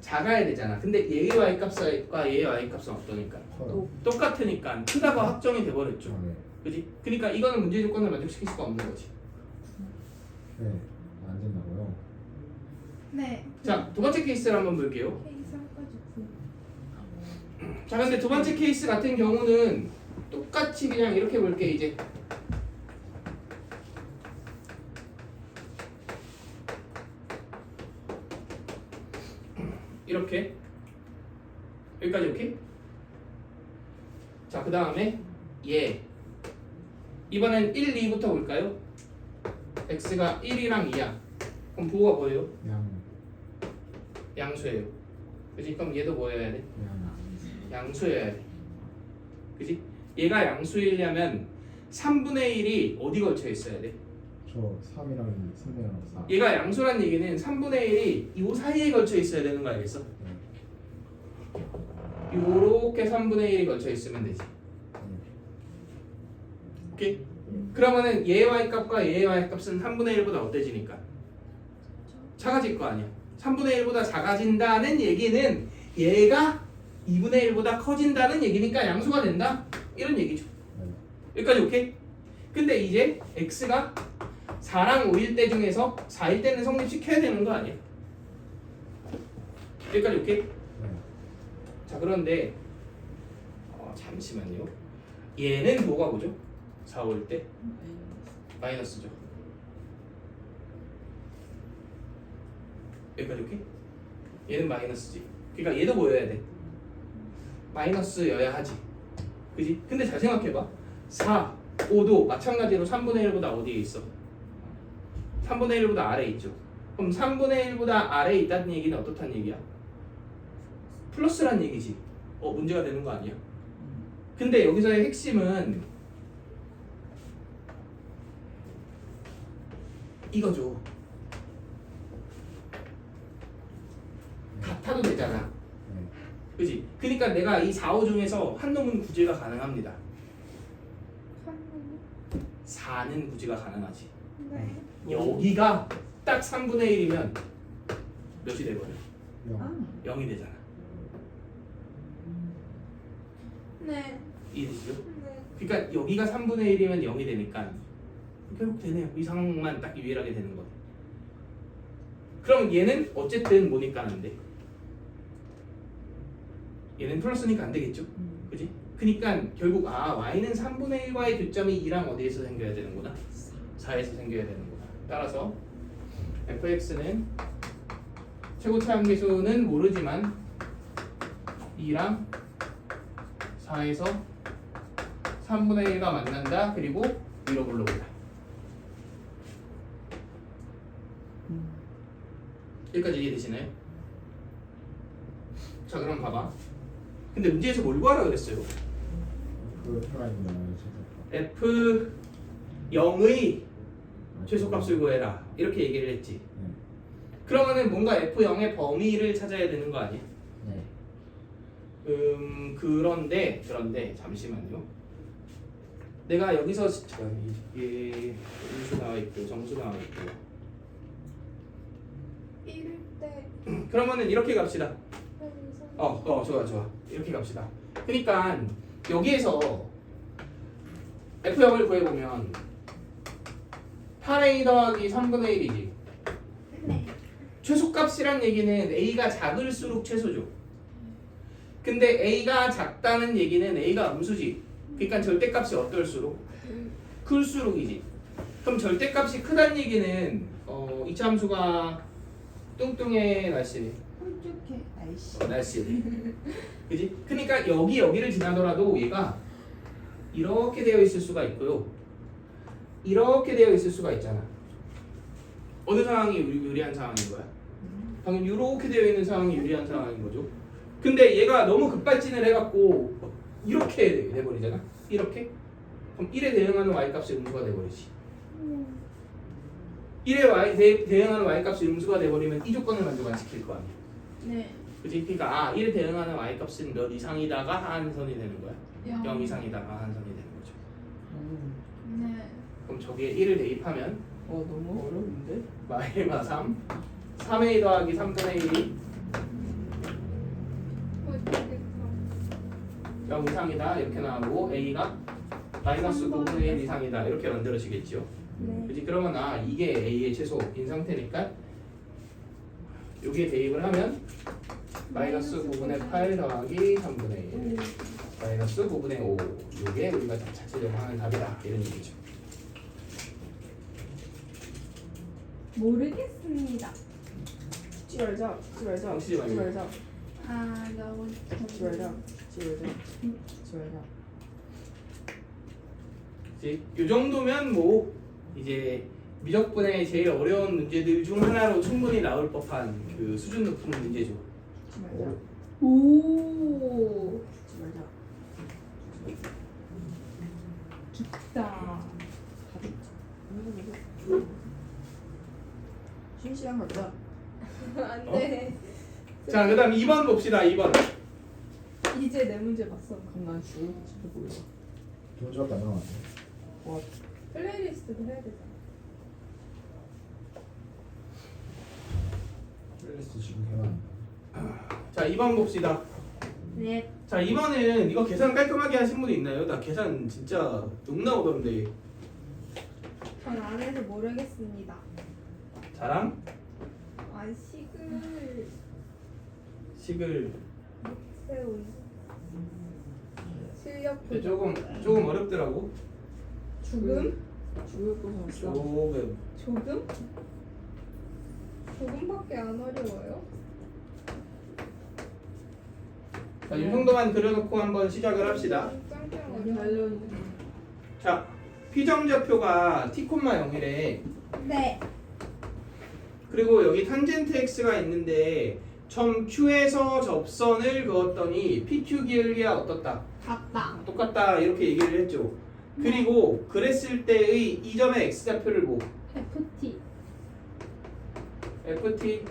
작아야 되잖아. 근데 얘의 y값과 얘의 y값은 어떠니까? 커요. 똑같으니까 크다가 확정이 돼버렸죠. 네. 그지? 그러니까 이거는 문제 조건을 만족시킬 수가 없는 거지. 네. 안 된다고요? 네. 자, 두 번째 케이스를 한번 볼게요. 자, 근데 두 번째 케이스 같은 경우는 똑같이 그냥 이렇게 볼게 이제. 이렇게 여기까지 오케이? 자, 그 다음에 얘 이번엔 1, 2부터 볼까요? x가 1이랑 2야. 그럼 부호가 뭐예요? 양수예요. 그지? 그럼 얘도 뭐여야 돼? 양수여야 돼. 그지? 얘가 양수이려면 3분의 1이 어디 걸쳐 있어야 돼? 저 3이랑 3이랑 4. 얘가 양수란 얘기는 3분의 1이 이 사이에 걸쳐 있어야 되는 거 알겠어? 요렇게 3분의 1이 걸쳐 있으면 되지. 오케이? 그러면은 얘의 y값과 얘의 y값은 3분의 1보다 어때지니까? 작아질 거 아니야. 3분의 1보다 작아진다는 얘기는 얘가 2분의 1보다 커진다는 얘기니까 양수가 된다? 이런 얘기죠. 여기까지 오케이? 근데 이제 x가 4랑 5일 때 중에서 4일 때는 성립시켜야 되는 거 아니야? 여기까지 오케이? 자, 그런데 잠시만요. 얘는 뭐가 뭐죠? 4, 5일 때? 마이너스죠. 여기까지 오케이? 얘는 마이너스지. 그러니까 얘도 뭐여야 돼? 마이너스여야 하지. 그지? 근데 잘 생각해봐. 4, 5도 마찬가지로 3분의 1보다 어디에 있어? 3분의 1보다 아래에 있죠. 그럼 3분의 1보다 아래에 있다는 얘기는 어떻다는 얘기야? 플러스란 얘기지. 문제가 되는 거 아니야? 근데 여기서의 핵심은 이거죠. 같아도 되잖아. 그지? 그러니까 내가 이 4, 5 중에서 한 놈은 구제가 가능합니다. 4는 구제가 가능하지. 네. 여기가 딱 3분의 1이면 몇이 돼버려? 0이 되잖아. 네. 이해되시죠? 네. 그러니까 여기가 3분의 1이면 0이 되니까 결국 되네요. 이 상황만 딱 유일하게 되는 거네. 그럼 얘는 어쨌든 뭐니까 안 돼? 얘는 플러스니까 안 되겠죠? 그지? 그러니까 결국 y는 3분의 1과의 교점이 2랑 어디에서 생겨야 되는구나? 4에서 생겨야 되는구나. 따라서 fx는 최고차 함계수는 모르지만 2랑 4에서 3분의 1가 만난다. 그리고 위로 불러보자. 여기까지 이해되시나요? 자 그럼 봐봐. 근데 문제에서 뭘 구하라 그랬어요? 그 프라임이랑 F 0의 최소값을 구해라 이렇게 얘기를 했지. 네. 그러면은 뭔가 F0의 범위를 찾아야 되는 거 아니야? 네. 그런데 잠시만요. 내가 여기서 이게 음수 나와 있고 정수 나와 있고. 1일 때 그러면은 이렇게 갑시다. 여기서 좋아. 이렇게 갑시다. 그러니까 여기에서 F0을 구해보면 8A 더하기 3분의 1이지. 최소값이란 얘기는 A가 작을수록 최소죠. 근데 A가 작다는 얘기는 A가 음수지. 그러니까 절대값이 어떨수록? 클수록이지. 그럼 절대값이 크다는 얘기는 이차함수가 뚱뚱해 날씨. 홀쭉해. 아이씨. 날씨. 그지? 그러니까 여기를 지나더라도 얘가 이렇게 되어 있을 수가 있고요. 이렇게 되어 있을 수가 있잖아. 어느 상황이 유리한 상황인 거야? 방금 이렇게 되어 있는 상황이 유리한 상황인 거죠. 근데 얘가 너무 급발진을 해갖고 이렇게 돼버리잖아. 이렇게? 그럼 1에 대응하는 y값이 음수가 돼버리지. 1에 대응하는 y값이 음수가 돼버리면 이 조건을 만족 안 시킬 거 아니야. 네. 그치? 그러니까 1에 대응하는 y값은 몇 이상이다가 한선이 되는 거야. 0 0. 이상이다가 한선이 되는 거죠. 네. 그럼 저기에 1을 대입하면 너무 어려운데? 마이너스 3 3a 더하기 3분의 1이 0 이상이다 이렇게 나오고 a가 마이너스 9분의 1 이상이다 이렇게 만들어지겠죠. 네. 그치? 그러면 이게 a의 최소인 상태니까 여기에 대입을 하면 마이너스 9분의 8 더하기 3분의 1 마이너스 9분의 5 이게 우리가 자체적으로 하는 답이다 이런 얘기죠. 모르겠습니다. 찍지 말자. 치지 말고. 아 너무 찍지 말자. 그치? 이 정도면 뭐 이제 미적분의 제일 어려운 문제들 중 하나로 충분히 나올 법한 그 수준 높은 문제죠. 찍지 말자. 오. 찍지 말자. 깊다. 쉬는 시간 갖자. 안돼. 자, 그다음 2번 봅시다. 2번. 이제 내 문제 봤어. 그럼 난 죽을지도 몰라. 문제밖에 안 나왔네. 와, 플레이리스트도 해야 되잖아. 플레이리스트 지금 해놨는데. 자, 2번 봅시다. 네. 자, 2번은 이거 계산 깔끔하게 하신 분 있나요? 나 계산 진짜 너무나 어려운데. 전 안 해서 모르겠습니다. 자랑? 아 식을 식을 세운 실력 네, 부족. 조금 어렵더라고. 죽음? 죽을 곳은 없어. 조금. 조금? 조금밖에 안 어려워요? 자, 이 정도만 그려놓고 한번 시작을 합시다. 짱짱 어디 어려워. 하려는데. 자, P점좌표가 T, 0이래. 네. 그리고 여기 탄젠트 x가 있는데 점 Q에서 접선을 그었더니 PQ 기울기가 어떻다? 같다. 똑같다 이렇게 얘기를 했죠. 그리고 그랬을 때의 이 점의 x좌표를 뭐? FT, ft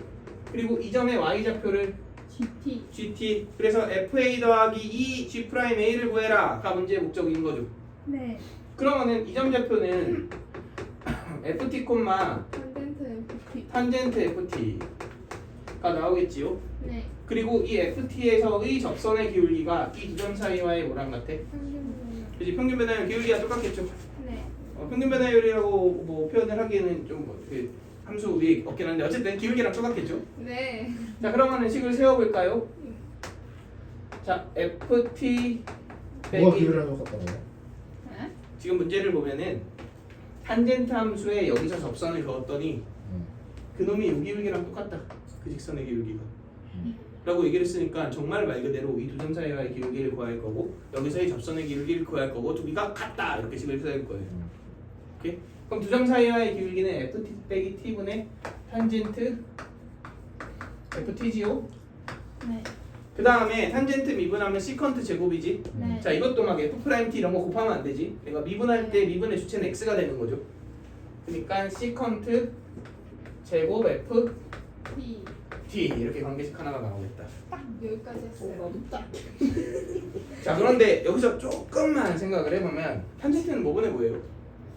그리고 이 점의 y좌표를 GT. gt 그래서 fa 더하기 2 g'a를 구해라 아까 문제의 목적인 거죠. 네. 그러면은 이 점 좌표는 ft, 탄젠트 FT. 탄젠트 ft가 나오겠지요. 네. 그리고 이 ft에서의 접선의 기울기가 이 두 점 사이와의 뭐랑 같아? 그지? 평균 변화율 기울기가 똑같겠죠. 네. 평균 변화율이라고 뭐 표현을 하기에는 좀 어떻게 함수 위에 없긴 한데 어쨌든 기울기랑 똑같겠죠. 네. 자 그러면은 식을 세워볼까요? 자 ft 뭐가 빼기 기울이랑 똑같다고요? 네? 지금 문제를 보면은 탄젠트 함수에 여기서 접선을 그었더니 그놈이 요 기울기랑 똑같다. 그 직선의 기울기가. 라고 얘기를 했으니까 정말 말 그대로 이 두 점 사이의 기울기를 구할 거고 여기서의 접선의 기울기를 구할 거고 두 개가 같다 이렇게 식을 써야 될 거예요. 오케이? 그럼 두 점 사이의 기울기는 ft 빼기 t분의 탄젠트 ft지요? 네. 그 다음에 탄젠트 미분하면 시컨트 제곱이지. 네. 자 이것도 막 f'' 이런 거 곱하면 안 되지. 내가 미분할 때 미분의 주체는 x가 되는 거죠. 그러니까 시컨트 제곱 f T. t 이렇게 관계식 하나가 나오겠다. 딱 여기까지 했어요. 나도 딱. 자 그런데 여기서 조금만 생각을 해보면 탄젠트는 뭐분의 뭐예요?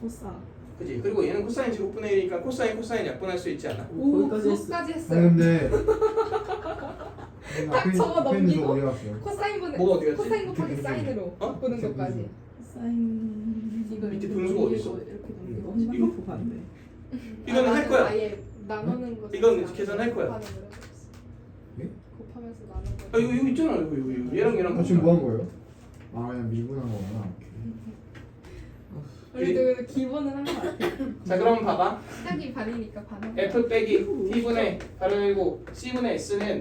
호사. 그지? 그리고 얘는 코사인 제곱분의 1이니까 코사인 약분할 수 있지 않아? 오, 거기까지 했어. 그거까지 아니 했어요. 근데 딱 적어 넘기고? 어디 갔어요? 코사인분의 뭐가 어디 갔지? 코사인 곱하기 사인으로 어? 바꾸는 것까지. 사인. 이거 밑에 이렇게 분수가 넘기고 어딨어? 이렇게 넘기고 이거? 이거 보면 안 돼. 이거는 할 나는 거야. 아예 나누는 거. 이건 자체가 계산할 거야. 곱하는 거라고 했어. 예? 곱하면서 나누는 거. 아 이거 있잖아 이거 얘랑 얘랑 아, 지금 뭐 한 거예요? 아 그냥 미분한 거구나. 우리도 그래도 기본은 한 거 같아. 자 그럼 봐봐 시작이 반이니까 반은. f 빼기 t분의 가로 열고 c분의 s는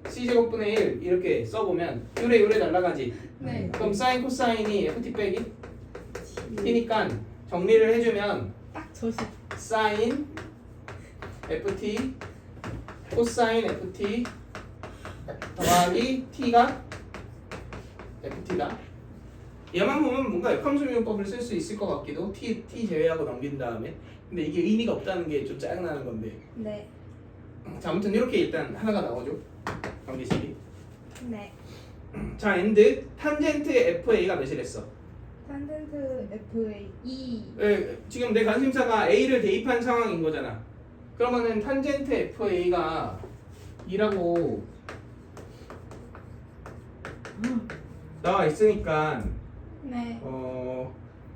c제곱분의 1 이렇게 써보면 요래 날라가지. 네. 그럼 사인 코사인이 ft 빼기 t니까 정리를 해주면 딱 저식. 사인 ft 코사인 ft 더하기 t가 ft다. 얘만 보면 뭔가 역함수미분법을 쓸 수 있을 것 같기도. t 제외하고 넘긴 다음에. 근데 이게 의미가 없다는 게 좀 짜증나는 건데. 네. 자 아무튼 이렇게 일단 하나가 나오죠. 관계식이. 네. 자 엔드 탄젠트 FA가 몇이랬어? 탄젠트 FA 2. 지금 내 관심사가 A를 대입한 상황인 거잖아. 그러면은 탄젠트 FA가 2라고 나와 있으니까 네.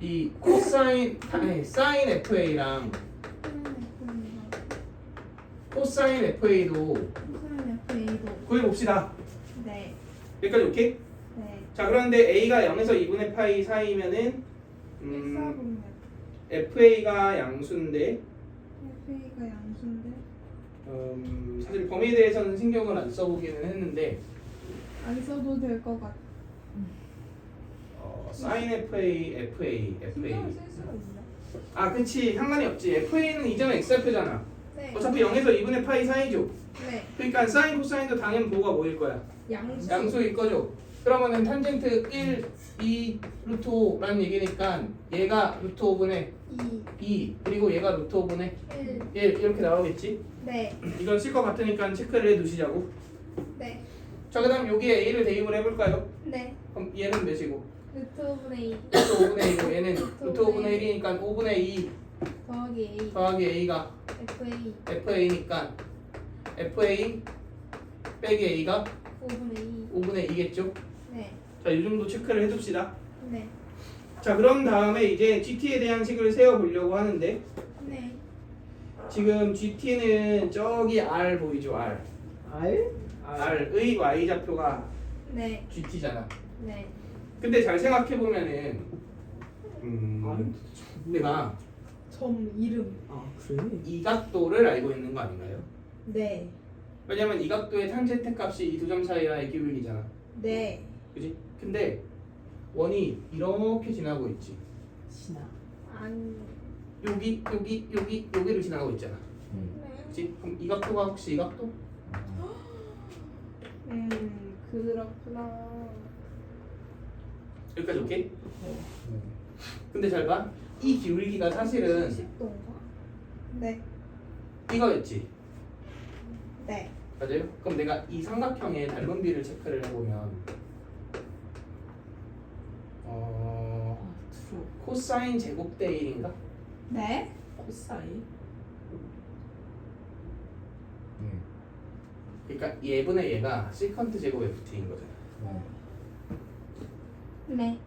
이 코사인 아니 사인 FA랑 코사인 FA도 코사인 FA도. 구해 봅시다. 네. 여기까지 오케이? 네. 자 그런데 A가 0에서 2분의 파이 사이면은 1사분면 FA가 양수인데 FA가 양수인데 사실 범위에 대해서는 신경을 안 써보기는 했는데 안 써도 될 것 같아. sin FA 신경을 쓸 수가 있나? 아 그치 상관이 없지. FA는 이점의 x좌표잖아. 네. 어차피 0에서 2분의 파이 사이죠. 네. 그러니까 사인 코사인도 당연 보호가 뭐일 거야? 양수. 양수일 거죠. 그러면은 탄젠트 1, 2, 루트 5라는 얘기니까 얘가 루트 5분의 2. 2 그리고 얘가 루트 5분의 1. 1 이렇게 나오겠지? 네. 이건 쓸 것 같으니까 체크를 해두시자고. 네. 자 그다음 여기에 A를 대입을 해볼까요? 네. 그럼 얘는 몇이고? 루트 5분의 2 루트 5분의 2고 얘는 루트 5분의 1이니까 5분의 2 더하기 A 더하기 A가 FA FA니까 FA 빼기 A가 5분의 2. 5분의 2겠죠? 네. 자, 이 정도 체크를 해둡시다. 네. 자, 그런 다음에 이제 GT에 대한 식을 세워보려고 하는데 네. 지금 GT는 저기 R 보이죠? R. 알? R의 Y좌표가 네. GT잖아. 네. 근데 잘 생각해보면은 내가 점 이름. 아 그래? 이 각도를 알고 있는 거 아닌가요? 네. 왜냐면 이 각도의 탄젠트 값이 이 두 점 사이의 기울기잖아. 네. 그지? 근데 원이 이렇게 지나고 있지. 신아. 안. 여기를 지나가고 있잖아. 네. 그지? 그럼 이 각도가 혹시 이 각도? 그렇구나. 여기까지 오케이? 네. 근데 잘 봐. 이 기울기가 사실은 10도인가? 네. 이거였지. 네. 맞아요? 그럼 내가 이 삼각형의 닮은 비를 체크를 해보면 아 트루. 코사인 제곱 대 1인가? 네. 코사인? 그러니까 얘분의 얘가 시컨트 제곱 FT인 거잖아. 네.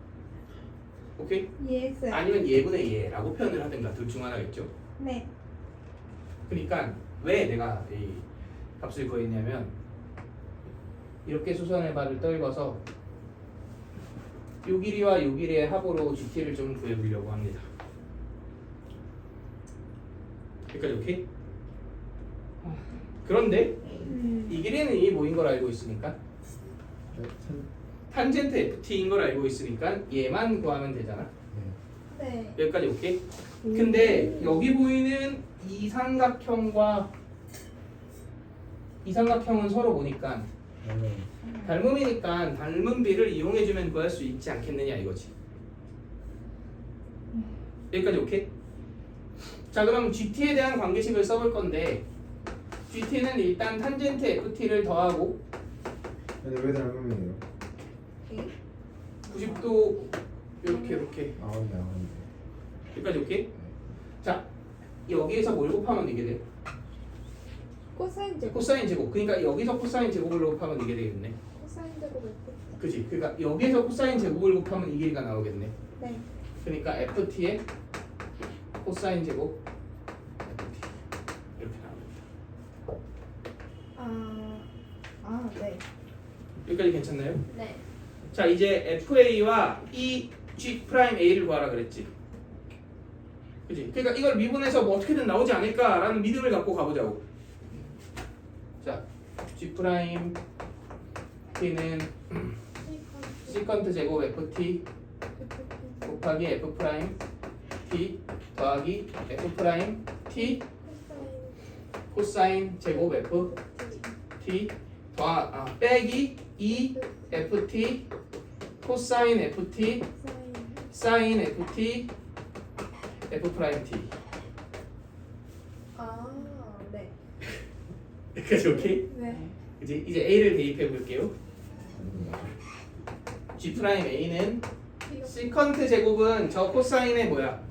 오케이? 예스. 아니면 얘분의 얘라고 표현을 하든가 둘 중 하나겠죠. 네. 그러니까 왜 내가 이 값을 구했냐면 이렇게 수선의 발을 떨궈서 요 길이와 요 길이의 합으로 GT를 좀 구해보려고 합니다. 여기까지 오케이? 그런데 이 길이는 이 뭐인 걸 알고 있으니까 탄젠트 FT인 걸 알고 있으니까 얘만 구하면 되잖아. 네. 여기까지 오케이? 근데 여기 보이는 이 삼각형과 이 삼각형은 서로 보니까 닮음이니까 닮은 비를 이용해주면 구할 수 있지 않겠느냐 이거지. 여기까지 오케이? 자 그럼 GT에 대한 관계식을 써볼 건데 GT는 일단 탄젠트 FT를 더하고 근데 왜 닮음이에요? 90도 이렇게 아웃네. 여기까지 오케이? 자 여기에서 뭘 곱하면 이게 돼? 코사인 제곱. 코사인 제곱. 그러니까 여기서 코사인 제곱을 곱하면 이게 되겠네. 코사인 제곱 F. 그지? 그러니까 여기서 코사인 제곱을 곱하면 이 길이가 나오겠네. 네. 그러니까 FT의 코사인 제곱 FT 이렇게 나옵니다. 네. 여기까지 괜찮나요? 네. 자 이제 FA와 이 G'A를 구하라 그랬지. 그지? 그러니까 이걸 미분해서 뭐 어떻게든 나오지 않을까라는 믿음을 갖고 가보자고. 자 G'T는 시컨트 제곱 FT 곱하기 F'T 더하기 F'T 코사인 제곱 FT 빼기 2 FT 코사인 FT 사인 FT F'T 네. 여기까지 오케이? 네. 그치? 이제 A를 대입해 볼게요. G'A는 시컨트 제곱은 저 코사인의 뭐야?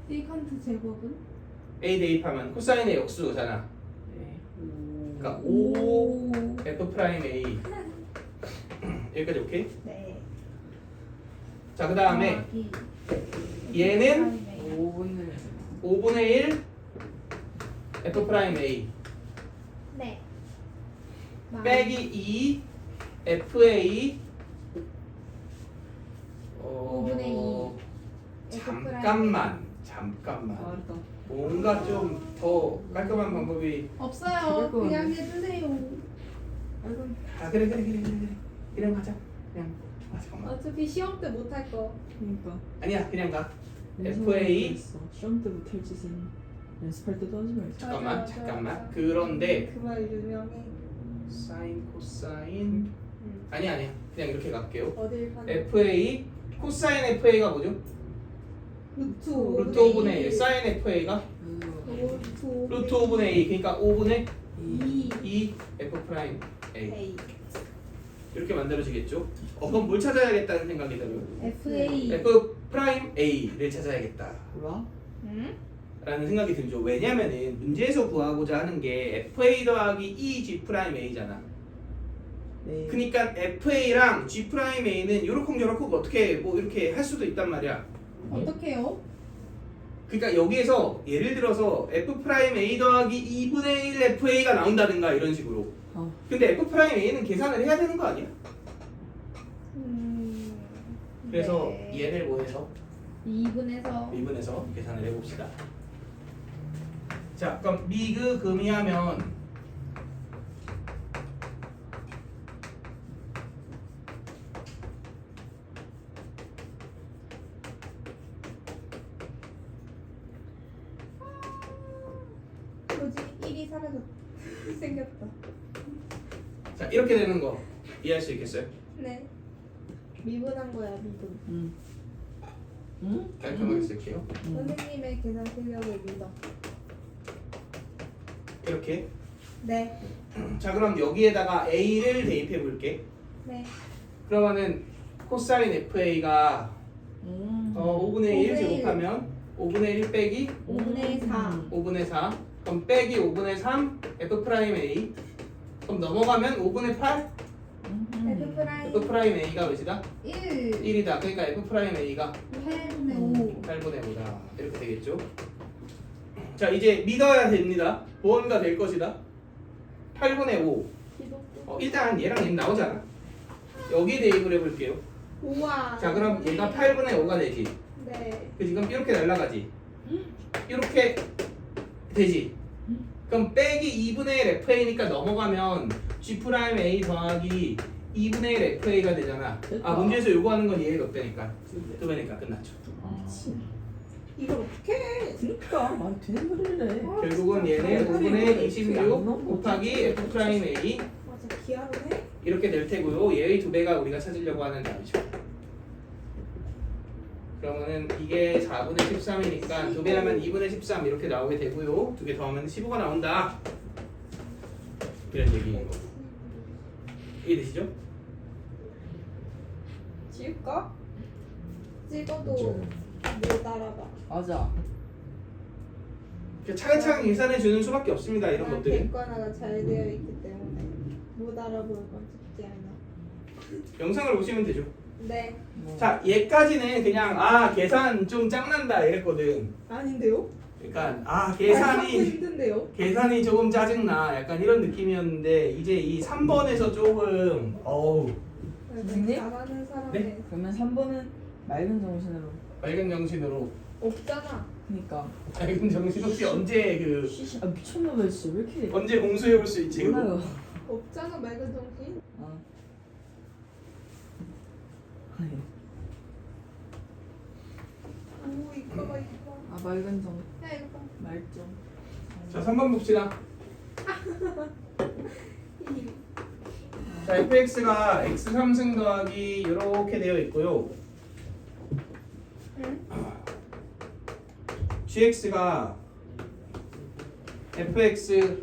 시컨트 제곱은 A 대입하면 코사인의 역수잖아. 네. 그러니까 5 F'A 여기까지 오케이? 네. 자 그 다음에 얘는 5분을 5분의 1 F'A 네. 빼기 2 FA 5분의 2 잠깐만 맞다. 뭔가 좀 더 깔끔한 방법이 없어요. 그럴 그냥 거는데. 해주세요. 아 그래 그냥 가자 그냥 잠깐만 어차피 시험 때 못할 거. 그러니까. 아니야 그냥 가 무슨 FA 말이야, 시험 때 못할 짓은 연습할 때도 하지 말자. 잠깐만 그런데 그 말 유명해. 사인 코사인 아니야 그냥 이렇게 갈게요 어딜 가나? FA 코사인 FA가 뭐죠? 루트 루트 5분의 1 사인 FA가 루트 5분의 2 그러니까 5분의 2 F'A A. 이렇게 만들어지겠죠? 그럼 뭘 찾아야겠다는 생각이 들어요. FA F'A를 찾아야겠다 뭐라? 라는 생각이 들죠. 왜냐면은 문제에서 구하고자 하는 게 FA 더하기 E G'A잖아. 네. 그러니까 FA랑 G'A는 요렇쿵저렇쿵 어떻게 뭐 이렇게 할 수도 있단 말이야. 어떻게요? 그러니까 여기에서 예를 들어서 F'A 더하기 2분의 1 FA가 나온다든가 이런 식으로. 근데 F'A는 계산을 해야 되는 거 아니야? 그래서 네. 얘를 뭐 해서 2분에서 미분해서 계산을 해봅시다. 자 그럼 미그 금이하면 뭐지? 1이 사라졌. 생겼다. 자 이렇게 되는 거 이해할 수 있겠어요? 네. 미분한 거야 미분. 응? 깔끔하게 쓸게요. 선생님의 계산 실력을 믿어. 이렇게. 네. 자 그럼 여기에다가 A를 대입해 볼게. 네. 그러면은 코사인 FA가 5분의 1 5분의 제곱하면 5분의 1 빼기 5분의 4. 5분의 4 그럼 빼기 5분의 3 F'A 그럼 넘어가면 5분의 8 F 프라임 F'A가 몇이다? 1. 1이다. 그러니까 F'A가 8분의 5. 8분의 5다. 이렇게 되겠죠. 자 이제 믿어야 됩니다. 무언가 될 것이다. 8분의 5 일단 얘랑 얘 나오잖아. 여기에 대입을 해볼게요. 우와. 자 그럼 얘가 8분의 5가 되지. 네. 그 지금 이렇게 날라가지. 이렇게 되지. 그럼 빼기 2분의 1 FA니까 넘어가면 G 프라임 A 더하기 2분의 1 FA가 되잖아. 아 문제에서 요구하는 건 얘의 몇 배니까? 2배니까 끝났죠. 이걸 어떻게 해? 그러니까 말이 되는 소리를 해. 결국은 얘는 5분의 26 곱하기 F 프라임 A 맞아, 기하로 해? 이렇게 될 테고요. 얘의 2배가 우리가 찾으려고 하는 답이죠. 그러면은 이게 4분의 13이니까 2배 하면 2분의 13 이렇게 나오게 되고요. 2개 더하면 15가 나온다. 이런 얘기인 거고. 이해되시죠? 찍을까? 찍어도 맞죠. 못 알아봐. 맞아. 차근차근 계산해 주는 수밖에 없습니다. 이런 것들이. 객관화가 잘 되어 있기 때문에 못 알아볼 건 쉽지 않아. 영상을 보시면 되죠. 네. 자, 얘까지는 그냥 아 계산 좀 짱난다 이랬거든. 아닌데요? 그러니까 아 알고 계산이 힘든데요? 계산이 조금 짜증나 약간 이런 느낌이었는데 이제 이 3번에서 조금 어우 선생님? 잘하는 사람이 네? 그러면 3번은 맑은 정신으로. 맑은 정신으로 없잖아. 그니까. 맑은 정신 혹시 언제 그 아 미쳤나봐 진짜 왜 이렇게. 언제 공수해 볼 수 있지 그거? 몰라요. 없잖아, 맑은 정신. 아. 아니. 오, 이거 봐, 이거. 아 맑은 정. 야, 이거 봐. 말정. 자 3번 봅시다. 자 fx가 x 3승 더하기 이렇게 되어 있고요. 응? gx가 fx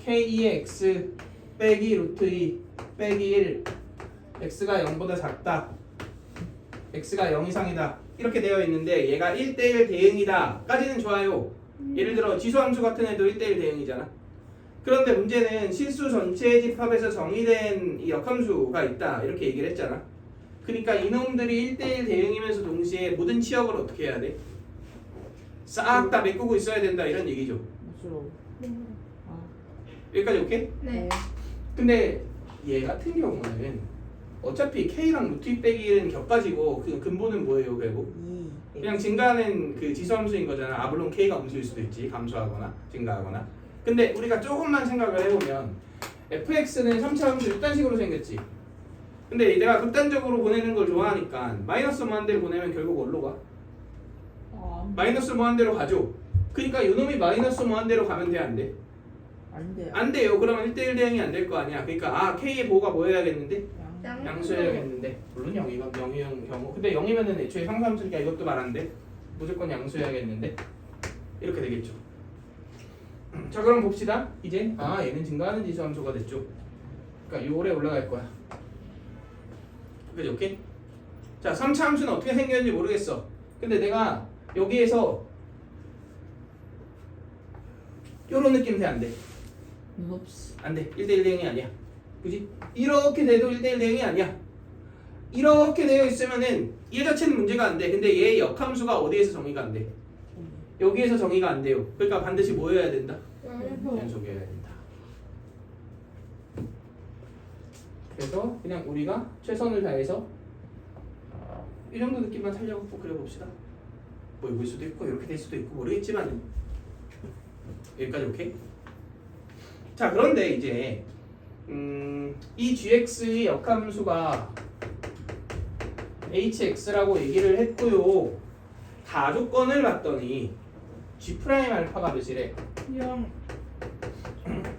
k2x 빼기 루트 2 빼기 1 x가 0보다 작다 x가 0 이상이다 이렇게 되어 있는데 얘가 1대1 대응이다 까지는 좋아요. 예를 들어 지수함수 같은 애도 1대1 대응이잖아. 그런데 문제는 실수 전체 집합에서 정의된 이 역함수가 있다 이렇게 얘기를 했잖아. 그러니까 이놈들이 1대1 대응이면서 동시에 모든 치역을 어떻게 해야 돼? 싹 다 메꾸고 있어야 된다 이런 얘기죠. 무서워. 아. 여기까지 오케이? 네. 근데 얘 같은 경우는 어차피 K랑 루트 2 빼기 1은 격가지고 그 근본은 뭐예요 결국? 2. 그냥 증가하는 그 지수함수인 거잖아. 아 물론 K가 음수일 수도 있지. 감소하거나 증가하거나. 근데 우리가 조금만 생각을 해보면 fx는 3차 함수 6단식으로 생겼지. 근데 내가 극단적으로 보내는 걸 좋아하니까 마이너스 무한대로 보내면 결국 어디로 가? 마이너스 무한대로 가죠. 그러니까 요놈이 마이너스 무한대로 가면 돼 안 돼? 안 돼요. 안 돼요. 그러면 1대1 대응이 안 될 거 아니야. 그러니까 아 K의 보호가 뭐 해야겠는데? 양수해야겠는데. 물론 0이건 0인 경우. 근데 0이면은 애초에 상수함수니까 이것도 말한데 무조건 양수해야겠는데. 이렇게 되겠죠. 자 그럼 봅시다. 이제 아 얘는 증가하는 지수함수가 됐죠. 그러니까 요 오래 올라갈 거야. 그지 오케이? 자 3차 함수는 어떻게 생겼는지 모르겠어. 근데 내가 여기에서 요런 느낌 돼 안 돼? 눈 없이. 안 돼. 1대1 대응이 아니야. 그지? 이렇게 돼도 1대1 대응이 아니야. 이렇게 되어 있으면은 얘 자체는 문제가 안 돼. 근데 얘의 역함수가 어디에서 정의가 안 돼? 여기에서 정의가 안 돼요. 그러니까 반드시 뭐 해야 된다? 연속해야 된다. 그래서 그냥 우리가 최선을 다해서 이 정도 느낌만 살려갖고 그려봅시다. 뭐 이걸 수도 있고 이렇게 될 수도 있고 모르겠지만 여기까지 오케이? 자 그런데 이제 이 gx의 역함수가 hx라고 얘기를 했고요. 가조건을 봤더니 g 프라임 알파가 몇이래?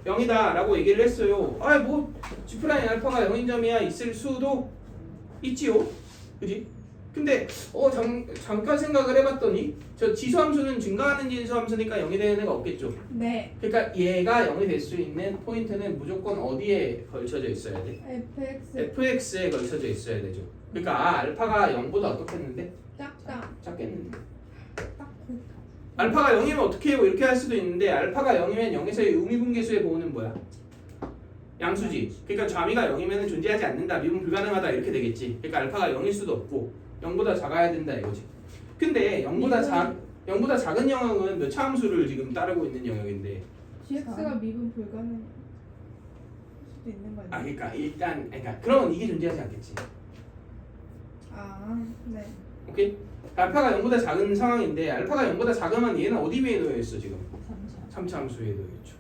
0이다 라고 얘기를 했어요. 아 뭐 g 프라임 알파가 0인 점이야 있을 수도 있지요. 그지? 근데 잠깐 생각을 해봤더니 저 지수함수는 증가하는 지수함수니까 0이 되는 애가 없겠죠. 네. 그러니까 얘가 0이 될 수 있는 포인트는 무조건 어디에 걸쳐져 있어야 돼? fx fx에 걸쳐져 있어야 되죠. 그러니까 아, 알파가 0보다 어떻겠는데? 작다. 작겠는데. 딱 알파가 0이면 어떻게 해요? 이렇게 할 수도 있는데 알파가 0이면 0에서의 의미분계수의 보호는 뭐야? 양수지. 그러니까 좌미가 0이면 존재하지 않는다. 미분 불가능하다 이렇게 되겠지. 그러니까 알파가 0일 수도 없고 0보다 작아야 된다 이거지. 근데 0보다 작은 영역은 몇 차 함수를 지금 따르고 있는 영역인데 gx가 미분 불가능 수도 있는 거 아 아니에요? 그러니까 일단 그러니까 그러면 이게 존재하지 않겠지. 아, 네. 오케이? 알파가 0보다 작은 상황인데 알파가 0보다 작으면 얘는 어디 위에 놓여 있어 지금? 3차. 3차 함수 위에 놓여 있죠.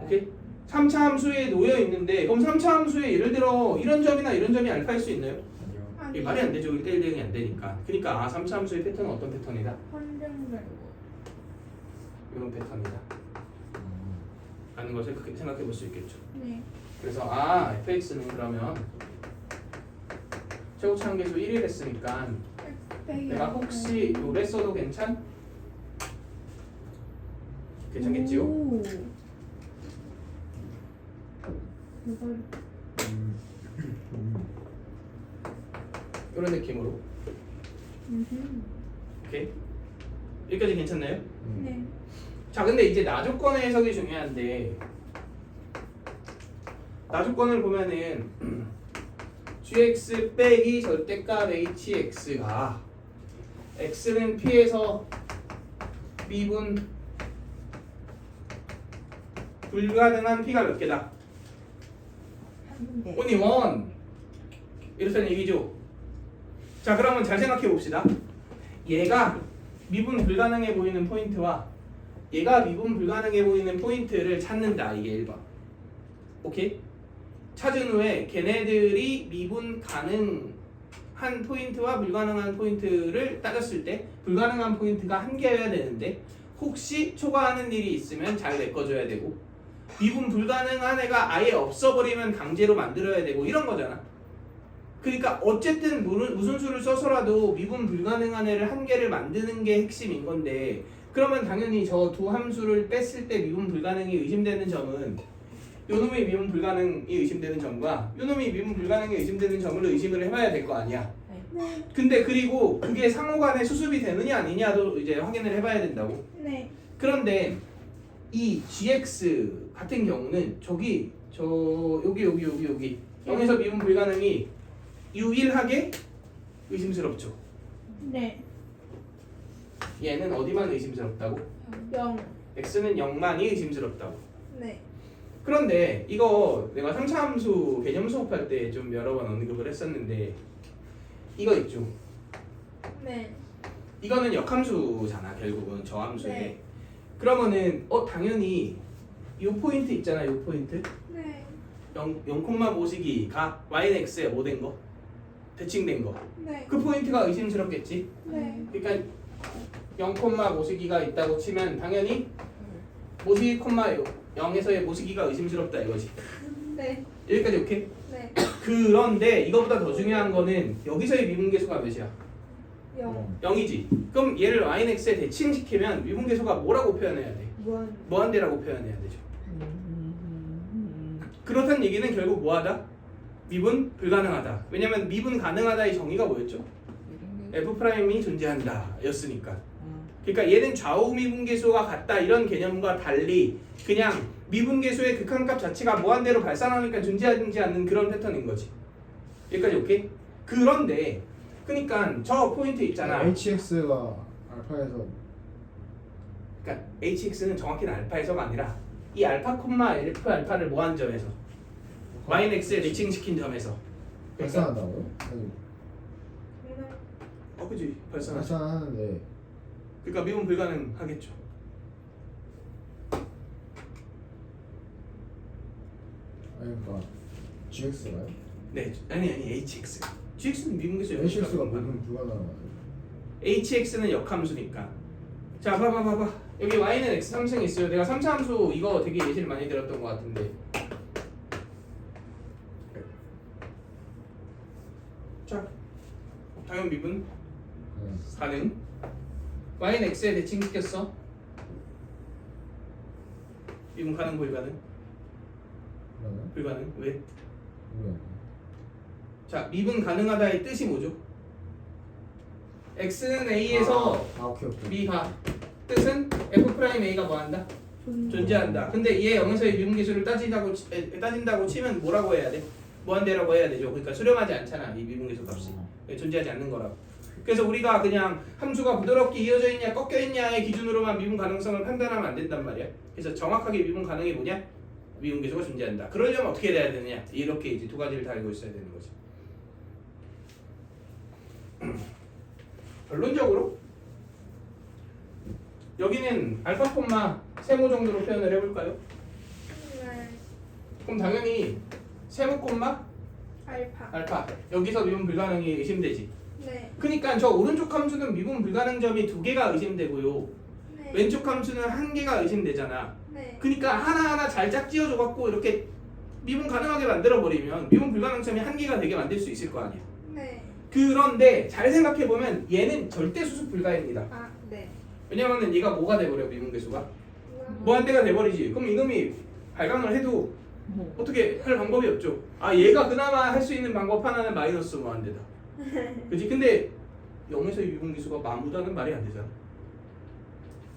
오케이? 3차 함수에 놓여 있는데 그럼 3차 함수에 예를 들어 이런 점이나 이런 점이 알파일 수 있나요? 아니요. 이게 말이 안 되죠. 1대1 대응이 안 되니까. 그러니까 3차 함수의 패턴은 어떤 패턴이다? 환경별. 이런 패턴이다. 라는 것을 그렇게 생각해 볼 수 있겠죠. 네. 그래서 fx는 그러면 최고차항계수 1을 했으니까 내가 혹시 요래 써도 괜찮겠지요? 오. 대박. 이런 느낌으로. 음. 오케이? 여기까지 괜찮나요? 네. 자, 근데 이제 나조건의 해석이 중요한데 나조건을 보면은 gx 빼기 절대값 hx가 x는 p에서 미분 불가능한 p가 몇 개다? 네. only one 이렇다는 얘기죠. 자, 그러면 잘 생각해 봅시다. 얘가 미분 불가능해 보이는 포인트와 얘가 미분 불가능해 보이는 포인트를 찾는다. 이게 1번. 오케이? 찾은 후에 걔네들이 미분 가능한 포인트와 불가능한 포인트를 따졌을 때 불가능한 포인트가 한 개여야 되는데 혹시 초과하는 일이 있으면 잘 메꿔줘야 되고 미분 불가능한 애가 아예 없어버리면 강제로 만들어야 되고 이런 거잖아. 그러니까 어쨌든 무슨 수를 써서라도 미분 불가능한 애를 한 개를 만드는 게 핵심인 건데 그러면 당연히 저 두 함수를 뺐을 때 미분 불가능이 의심되는 점은 요놈이 미분 불가능이 의심되는 점과 요놈이 미분 불가능이 의심되는 점을 의심을 해봐야 될 거 아니야. 네. 근데 그리고 그게 상호간에 수습이 되느냐 아니냐도 이제 확인을 해봐야 된다고. 네. 그런데 이 gx 같은 경우는 저기 여기 여기서 미분 불가능이 유일하게 의심스럽죠. 네. 얘는 어디만 의심스럽다고? 0. x는 0만이 의심스럽다고. 네. 그런데 이거 내가 3차 함수 개념 수업할 때 좀 여러 번 언급을 했었는데 이거 있죠. 네. 이거는 역함수잖아. 결국은 저 함수에. 네. 그러면은 당연히 요 포인트 있잖아. 요 포인트 네. 0,5시기가 yx에 뭐 된 거? 대칭된 거. 네. 그 포인트가 의심스럽겠지. 네. 그러니까 0,5시기가 있다고 치면 당연히 모시기 0에서의 모시기가 의심스럽다 이거지. 네. 여기까지 오케이? 네. 그런데 이거보다 더 중요한 거는 여기서의 미분계수가 몇이야? 0. 0이지. 그럼 얘를 yx에 대칭시키면 미분계수가 뭐라고 표현해야 돼? 무한. 무한대라고 표현해야 되죠. 그렇다는 얘기는 결국 뭐하다? 미분 불가능하다. 왜냐면 미분 가능하다의 정의가 뭐였죠? f'이 존재한다 였으니까. 그러니까 얘는 좌우 미분계수가 같다 이런 개념과 달리 그냥 미분계수의 극한값 자체가 무한대로 발산하니까 존재하지 않는 그런 패턴인 거지. 여기까지 오케이? 그런데 그러니까 저 포인트 있잖아. HX가 알파에서 그러니까 hx는 정확히는 알파에서가 아니라 이 알파 콤마 f 알파를 모한 점에서 yx에 대칭시킨 점에서. 그러니까 발산한다고요? 아니, 그지 발산하죠. 발산하는데 그러니까 미분 불가능하겠죠. 아니 그러니까 GX가요? 네, 아니 hx. gx는 미분계수 HX가 무슨 불가능하다고요? hx는 역함수니까. 자, 봐봐. 여기 y는 x 3승 있어요. 내가 3차 함수 이거 되게 예시를 많이 들었던 것 같은데. 자, 당연 미분 가능. y는 x에 대칭시켰어. 미분 가능 불가능? 그러면 불가능. 왜? 뭐야? 자, 미분 가능하다의 뜻이 뭐죠? x는 a에서 오케이. b가 뜻은 f'a가 뭐한다? 존재한다. 근데 얘 0에서의 미분계수를 따진다고 치면 뭐라고 해야 돼? 무한대라고 해야 되죠. 그러니까 수렴하지 않잖아. 이 미분계수 값이 존재하지 않는 거라고. 그래서 우리가 그냥 함수가 부드럽게 이어져 있냐 꺾여 있냐의 기준으로만 미분 가능성을 판단하면 안 된단 말이야. 그래서 정확하게 미분 가능이 뭐냐? 미분계수가 존재한다. 그러려면 어떻게 돼야 되느냐? 이렇게 이제 두 가지를 다 알고 있어야 되는 거지. 결론적으로 여기는 알파 콤마 세모 정도로 표현을 해볼까요? 그럼 당연히 세모 콤마 알파. 알파 여기서 미분 불가능이 의심되지. 네. 그러니까 저 오른쪽 함수는 미분 불가능 점이 2개가 의심되고요. 네. 왼쪽 함수는 1개가 의심되잖아. 네. 그러니까 하나하나 잘 짝 지어줘 갖고 이렇게 미분 가능하게 만들어 버리면 미분 불가능 점이 1개가 되게 만들 수 있을 거 아니야. 네. 그런데 잘 생각해 보면 얘는 절대 수습 불가입니다. 아, 네. 왜냐면은 얘가 뭐가 돼버려 미분 계수가 우와. 무한대가 돼버리지. 그럼 이놈이 발광을 해도 어떻게 할 방법이 없죠. 아 얘가 그나마 할 수 있는 방법 하나는 마이너스 무한대다. 그렇지? 근데 0에서 미분 계수가 마무다는 말이 안 되잖아.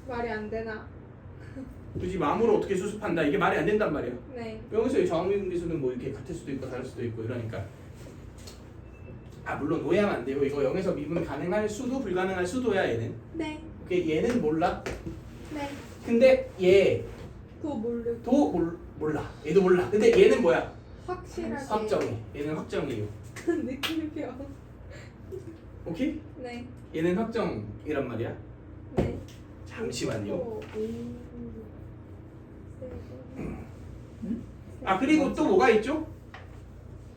말이 안 되나? 그렇지? 마무를 어떻게 수습한다 이게 말이 안 된단 말이야. 네. 여기서 저항미분 계수는 뭐 이렇게 같을 수도 있고 다를 수도 있고 이러니까 아 물론 오해하면 안 돼요. 이거 0에서 미분 가능할 수도 불가능할 수도야 얘는. 네. 오케이 얘는 몰라. 네. 근데 얘도 또 모르고 몰라. 얘도 몰라. 근데 얘는 뭐야? 확실하게 확정해. 얘는 확정이에요. 느낌표. 오케이? 네. 얘는 확정이란 말이야. 네. 잠시만요. 오, 아 그리고 또 뭐가 있죠?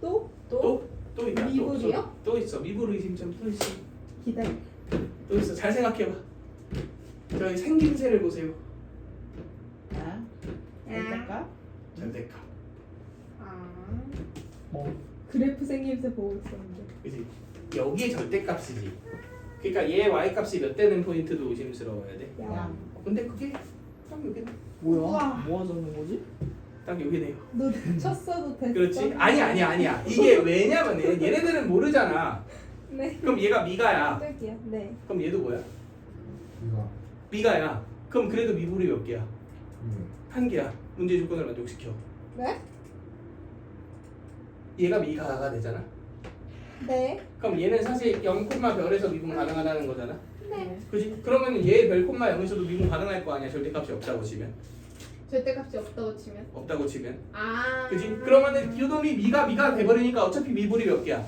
또? 또 있다. 미분이요? 또 있어. 미분 의심점 또 있어. 기다려. 또 있어. 잘 생각해봐. 저기 생김새를 보세요. 아, 될까? 절대값. 아. 그래프 생김새 보고 있었는데. 그지? 여기에 절대값이지. 그러니까 얘 y값이 몇 되는 포인트도 의심스러워야 돼. 야. 근데 그게 딱 여기네. 뭐야? 우와. 뭐가 적는 거지? 딱 여기네요. 너 쳤어도 됐어. 그렇지? 아니야. 이게 왜냐면은 얘네들은 모르잖아. 네. 그럼 얘가 미가야. 깜짝이야. 네. 그럼 얘도 뭐야? 이거 미가야. 그럼 그래도 미분이 몇 개야? 이거 1개야. 문제 조건을 만족시켜. 네? 얘가 미가가 되잖아. 네. 그럼 얘는 사실 0, 별에서 미분 가능하다는 거잖아. 네. 그지? 그러면 얘 별, 0에서도 미분 가능할 거 아니야. 절대값이 없다고 치면. 절대값이 없다고 치면. 없다고 치면. 아. 그지? 그러면은 요놈이 미가 돼버리니까 어차피 미분이 몇 개야?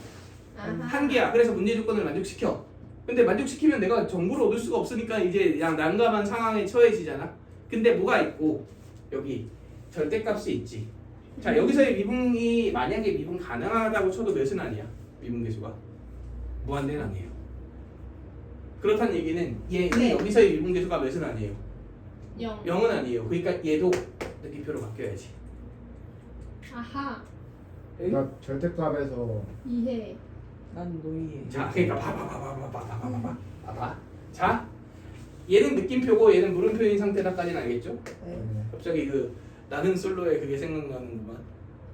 아하. 1개야. 그래서 문제 조건을 만족시켜. 근데 만족시키면 내가 정보를 얻을 수가 없으니까 이제 그냥 난감한 상황에 처해지잖아. 근데 뭐가 있고 여기 절대값이 있지. 자 여기서의 미분이 만약에 미분 가능하다고 쳐도 몇은 아니야. 미분 계수가 무한대는 아니에요. 그렇다는 얘기는 얘 네. 여기서의 미분 계수가 몇은 아니에요. 0. 0은 아니에요. 그러니까 얘도 느낌표로 바뀌어야지. 아하. 그러니까 절대값에서 이해. 난 노이해. 자 그러니까 봐봐. 자 얘는 느낌표고 얘는 물음표인 상태다까지는 알겠죠? 네. 갑자기 그 나는 솔로의 그게 생각나는구만.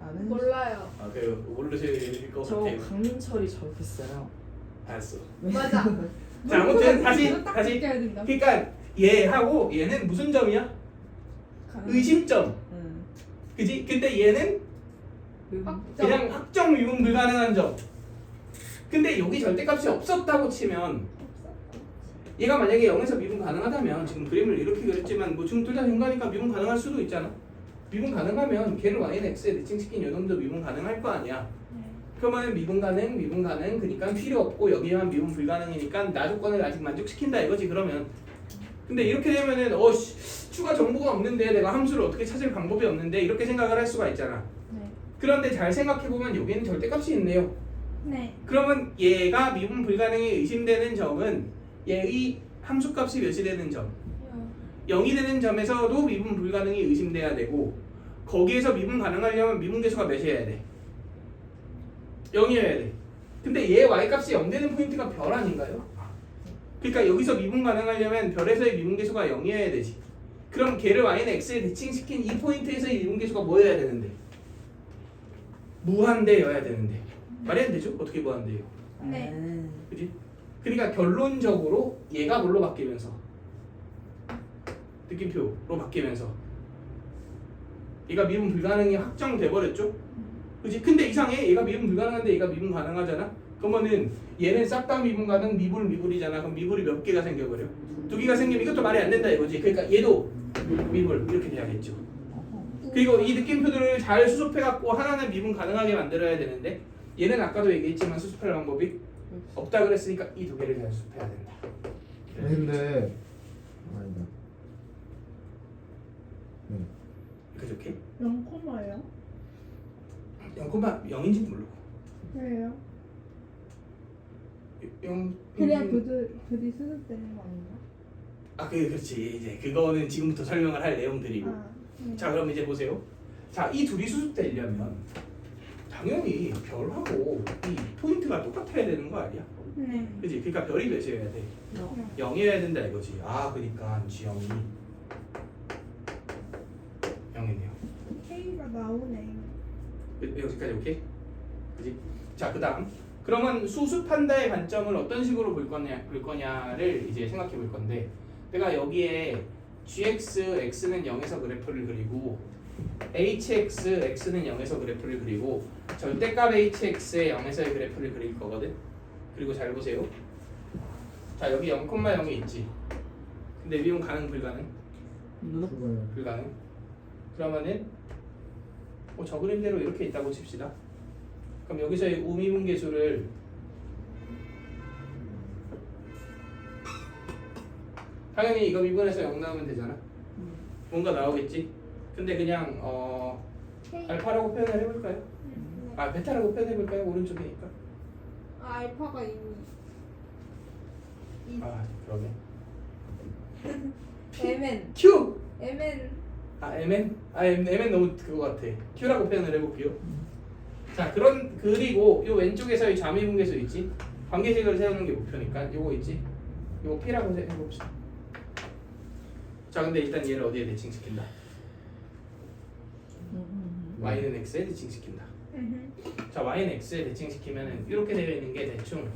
나는 몰라요. 아 그래요. 모르실 것 저 같아요. 강민철이 저렇게 써요. 알았어. 맞아. 자 아무튼 다시 껴야 된다. 그러니까 얘하고 얘는 무슨 점이야? 의심점. 그지? 근데 얘는 그냥 확정 미분 불가능한 점. 근데 여기 절대값이 없었다고 치면 얘가 만약에 0에서 미분 가능하다면 지금 그림을 이렇게 그렸지만 뭐 지금 둘 다 중간이니까 미분 가능할 수도 있잖아. 미분 가능하면 걔는 y는 x에 대칭시킨 요놈도 미분 가능할 거 아니야. 그러면 미분 가능 그러니까 필요 없고 여기만 미분 불가능이니까 나 조건을 아직 만족시킨다 이거지. 그러면 근데 이렇게 되면은 추가 정보가 없는데 내가 함수를 어떻게 찾을 방법이 없는데 이렇게 생각을 할 수가 있잖아. 네. 그런데 잘 생각해보면 여기는 절대값이 있네요. 네. 그러면 얘가 미분 불가능이 의심되는 점은 얘의 함수값이 몇이 되는 점 0이 되는 점에서도 미분 불가능이 의심돼야 되고 거기에서 미분 가능하려면 미분 계수가 몇이어야 돼? 0이어야 돼. 근데 얘 y값이 0 되는 포인트가 별 아닌가요? 그러니까 여기서 미분 가능하려면 별에서의 미분 계수가 0이어야 되지. 그럼 걔를 y는 x에 대칭시킨 이 포인트에서의 미분 계수가 뭐여야 되는데? 무한대여야 되는데 말이 안 되죠? 어떻게 무한대요? 네. 그지? 그러니까 결론적으로 얘가 뭘로 바뀌면서 느낌표로 바뀌면서 얘가 미분 불가능이 확정돼 버렸죠? 그지? 근데 이상해. 얘가 미분 불가능한데 얘가 미분 가능하잖아? 그러면은 얘는 싹 다 미분 가능, 미분이잖아. 그럼 미분이 몇 개가 생겨버려? 2개가 생기면 이것도 말이 안 된다 이거지. 그러니까 얘도 미분 이렇게 돼야겠죠. 그리고 이 느낌표들을 잘 수습해갖고 하나는 미분 가능하게 만들어야 되는데 얘는 아까도 얘기했지만 수습할 방법이 없다 그랬으니까 이 2개를 잘 수습해야 된다. 근데 아니다. 그렇게? 0,예요? 0인지도 모르고. 왜요? 0 그래야 부디 수습되는 거 아닌가? 그렇지. 이제 그거는 지금부터 설명을 할 내용들이고. 네. 자, 그럼 이제 보세요. 자, 이 둘이 수습되려면 당연히 별하고 이 포인트가 똑같아야 되는 거 아니야? 네. 그지? 그러니까 별이 몇이어야 돼? 0이어야 된다 이거지. 그러니까 G형이 0이네요. K가 나오네. 여기까지 오케이? 그지? 자, 그다음 그러면 수습한다의 관점을 어떤 식으로 볼 거냐를 이제 생각해 볼 건데, 내가 여기에 gx, x는 0에서 그래프를 그리고 hx, x는 0에서 그래프를 그리고 절대값 hx의 0에서의 그래프를 그릴 거거든. 그리고 잘 보세요. 자, 여기 0,0이 있지. 근데 미분 가능 불가능? 그거요. 불가능. 그러면은 저 그림대로 이렇게 있다고 칩시다. 그럼 여기서의 우미분계수를 당연히 이거 미분해서 0 나오면 되잖아. 뭔가 나오겠지. 근데 그냥 K. 알파라고 표현을 해볼까요? 네. 베타라고 표현해볼까요? 오른쪽이니까. 알파가 이미 그러네. MN. Q! MN. MN? MN 너무 그거 같아. Q라고 표현을 해볼게요. 자, 그리고 요 왼쪽에서의 자미분계수 있지? 관계식을 세우는 게 목표니까 요거 있지? 요거 P라고 해봅시다. 자, 근데 일단 얘를 어디에 대칭시킨다? Y는 X에 대칭시킨다. 자, Y는 X에 대칭시키면은 이렇게 되어 있는 게 대충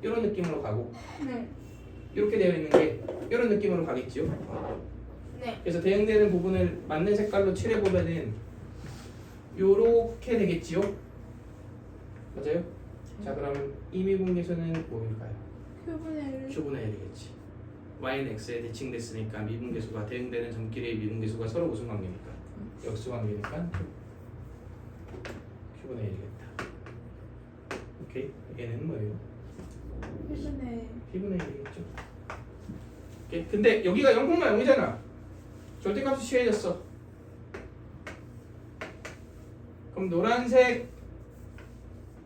이런 느낌으로 가고, 네. 이렇게 되어 있는 게 이런 느낌으로 가겠지요? 네. 그래서 대응되는 부분을 맞는 색깔로 칠해보면은 요렇게 되겠지요? 맞아요? 자, 그러면 이 미분계수는 뭐일까요? Q분의 1. Q분의 1이겠지. Y는 X에 대칭됐으니까 미분계수가 대응되는 점끼리의 미분계수가 서로 무슨 관계입니까? 역수 관계니까 Q분의 1이겠다. 오케이? 얘는 뭐예요? Q분의 P분의 1이겠죠. 오케이? 근데 여기가 0,0이잖아. 절대값이 취해졌어. 그럼 노란색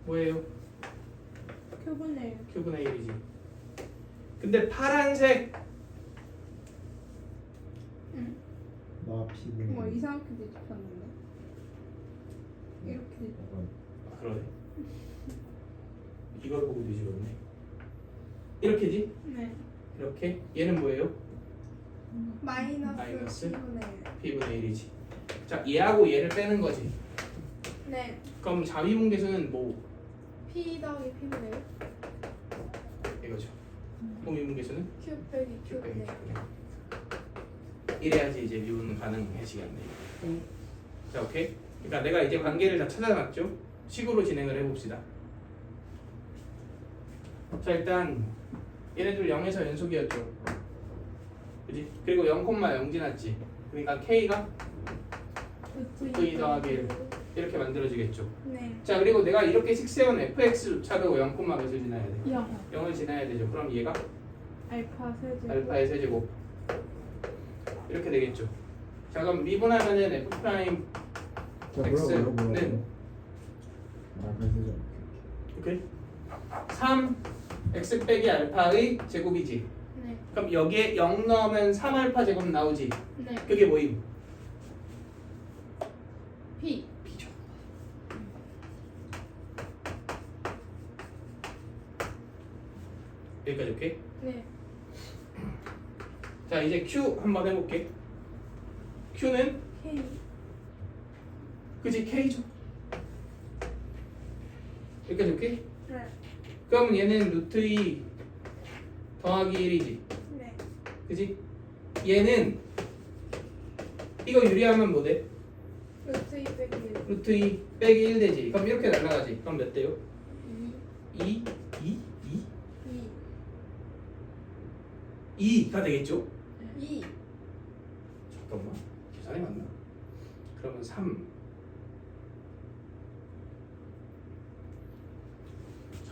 뭐예요? Q분의 1. Q분의 1이지. 근데 파란색 나 P분의 뭐 1. 이상하게 뒤집혔는데. 이렇게 뒤집. 약간 그러네. 이걸 보고 뒤집었네. 이렇게지? 네. 이렇게. 얘는 뭐예요? 마이너스 Q분의 1. P분의 1이지. 자, 얘하고 얘를 빼는 거지. 네. 그럼 자미분계수는 뭐 P 더하기 P분의 1. 이거죠. 미분계수는 Q 빼기 Q 빼기 Q분의 1. Q분의 1. 이래야지 이제 미분 가능해지겠네. 자, 오케이. 그러니까 내가 이제 관계를 다 찾아놨죠. 식으로 진행을 해봅시다. 자, 일단 얘네들 0에서 연속이었죠. 그지? 그리고 0,0 지났지. 그러니까 K가 V 더하기 1 이렇게 만들어지겠죠. 네. 자, 그리고 내가 이렇게 식 세운 fx조차도 0,몇을 지나야 돼. 0. 0을 지나야 되죠. 그럼 얘가 알파 세제곱. 알파의 세제곱 이렇게 되겠죠. 자, 그럼 미분하면은 f 프라임 자, x는 알파세죠. 오케이 3 x 빼기 알파의 제곱이지. 네. 그럼 여기에 0 넣으면 3알파 제곱 나오지. 네. 그게 뭐임? P. B죠. 여기까지 오케이? 네. 자, 이제 Q 한번 해볼게. Q는 K. 그지? K죠. 여기까지 오케이? 네. 그럼 얘는 루트 2 더하기 1이지. 네. 그지? 얘는 이거 유리하면 뭐 돼? 루트 2 빼기 1. 루트 2 빼기 1 되지. 그럼 이렇게 날라가지. 그럼 몇 대요? 2. 2? 2. 2가 되겠죠? 2. 잠깐만. 계산이 맞나? 그러면 3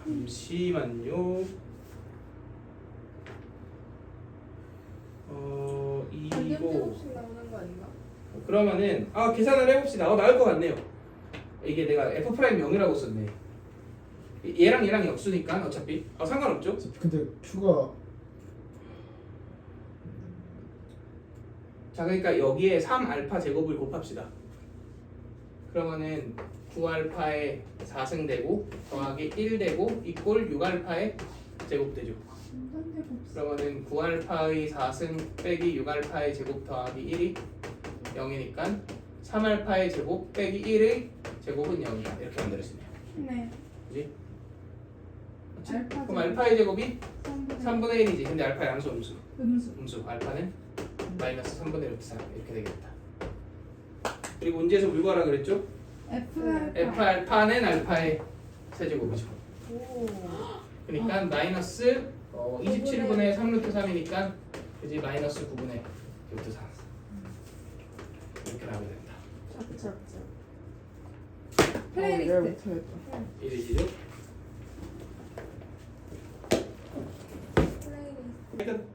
잠시만요. 2고 반경제곱씩 나오는 거 아닌가? 그러면은 계산을 해봅시다. 나을 것 같네요. 이게 내가 f 프라임 0이라고 썼네. 얘랑 얘랑 역수니까 어차피 상관없죠. 근데 Q가 자 그러니까 여기에 3알파 제곱을 곱합시다. 그러면은 9알파의 4승 되고 더하기 1 되고 이꼴 6알파의 제곱 되죠. 그러면은 9알파의 4승 빼기 6알파의 제곱 더하기 1이 0이니까 3알파의 제곱 빼기 1의 제곱은 0이다. 이렇게 만들었습니다. 네. 그지? 알파 그럼 알파의 제곱이 3분의 3분의 1이지. 근데 알파 양수 음수. 음수. 음수. 알파는 마이너스 3분의 루트 4 이렇게 되겠다. 그리고 문제에서 물 구하라 그랬죠? F 알파. F 알파는 알파의 세제곱이죠. 오. 그러니까 마이너스 27분의 3루트 3이니까 그지 마이너스 9분의 루트 4 이렇게 나오게 된다. 플레이리스트. 못하겠다. 이리지죠? 플레이리스트. 끝.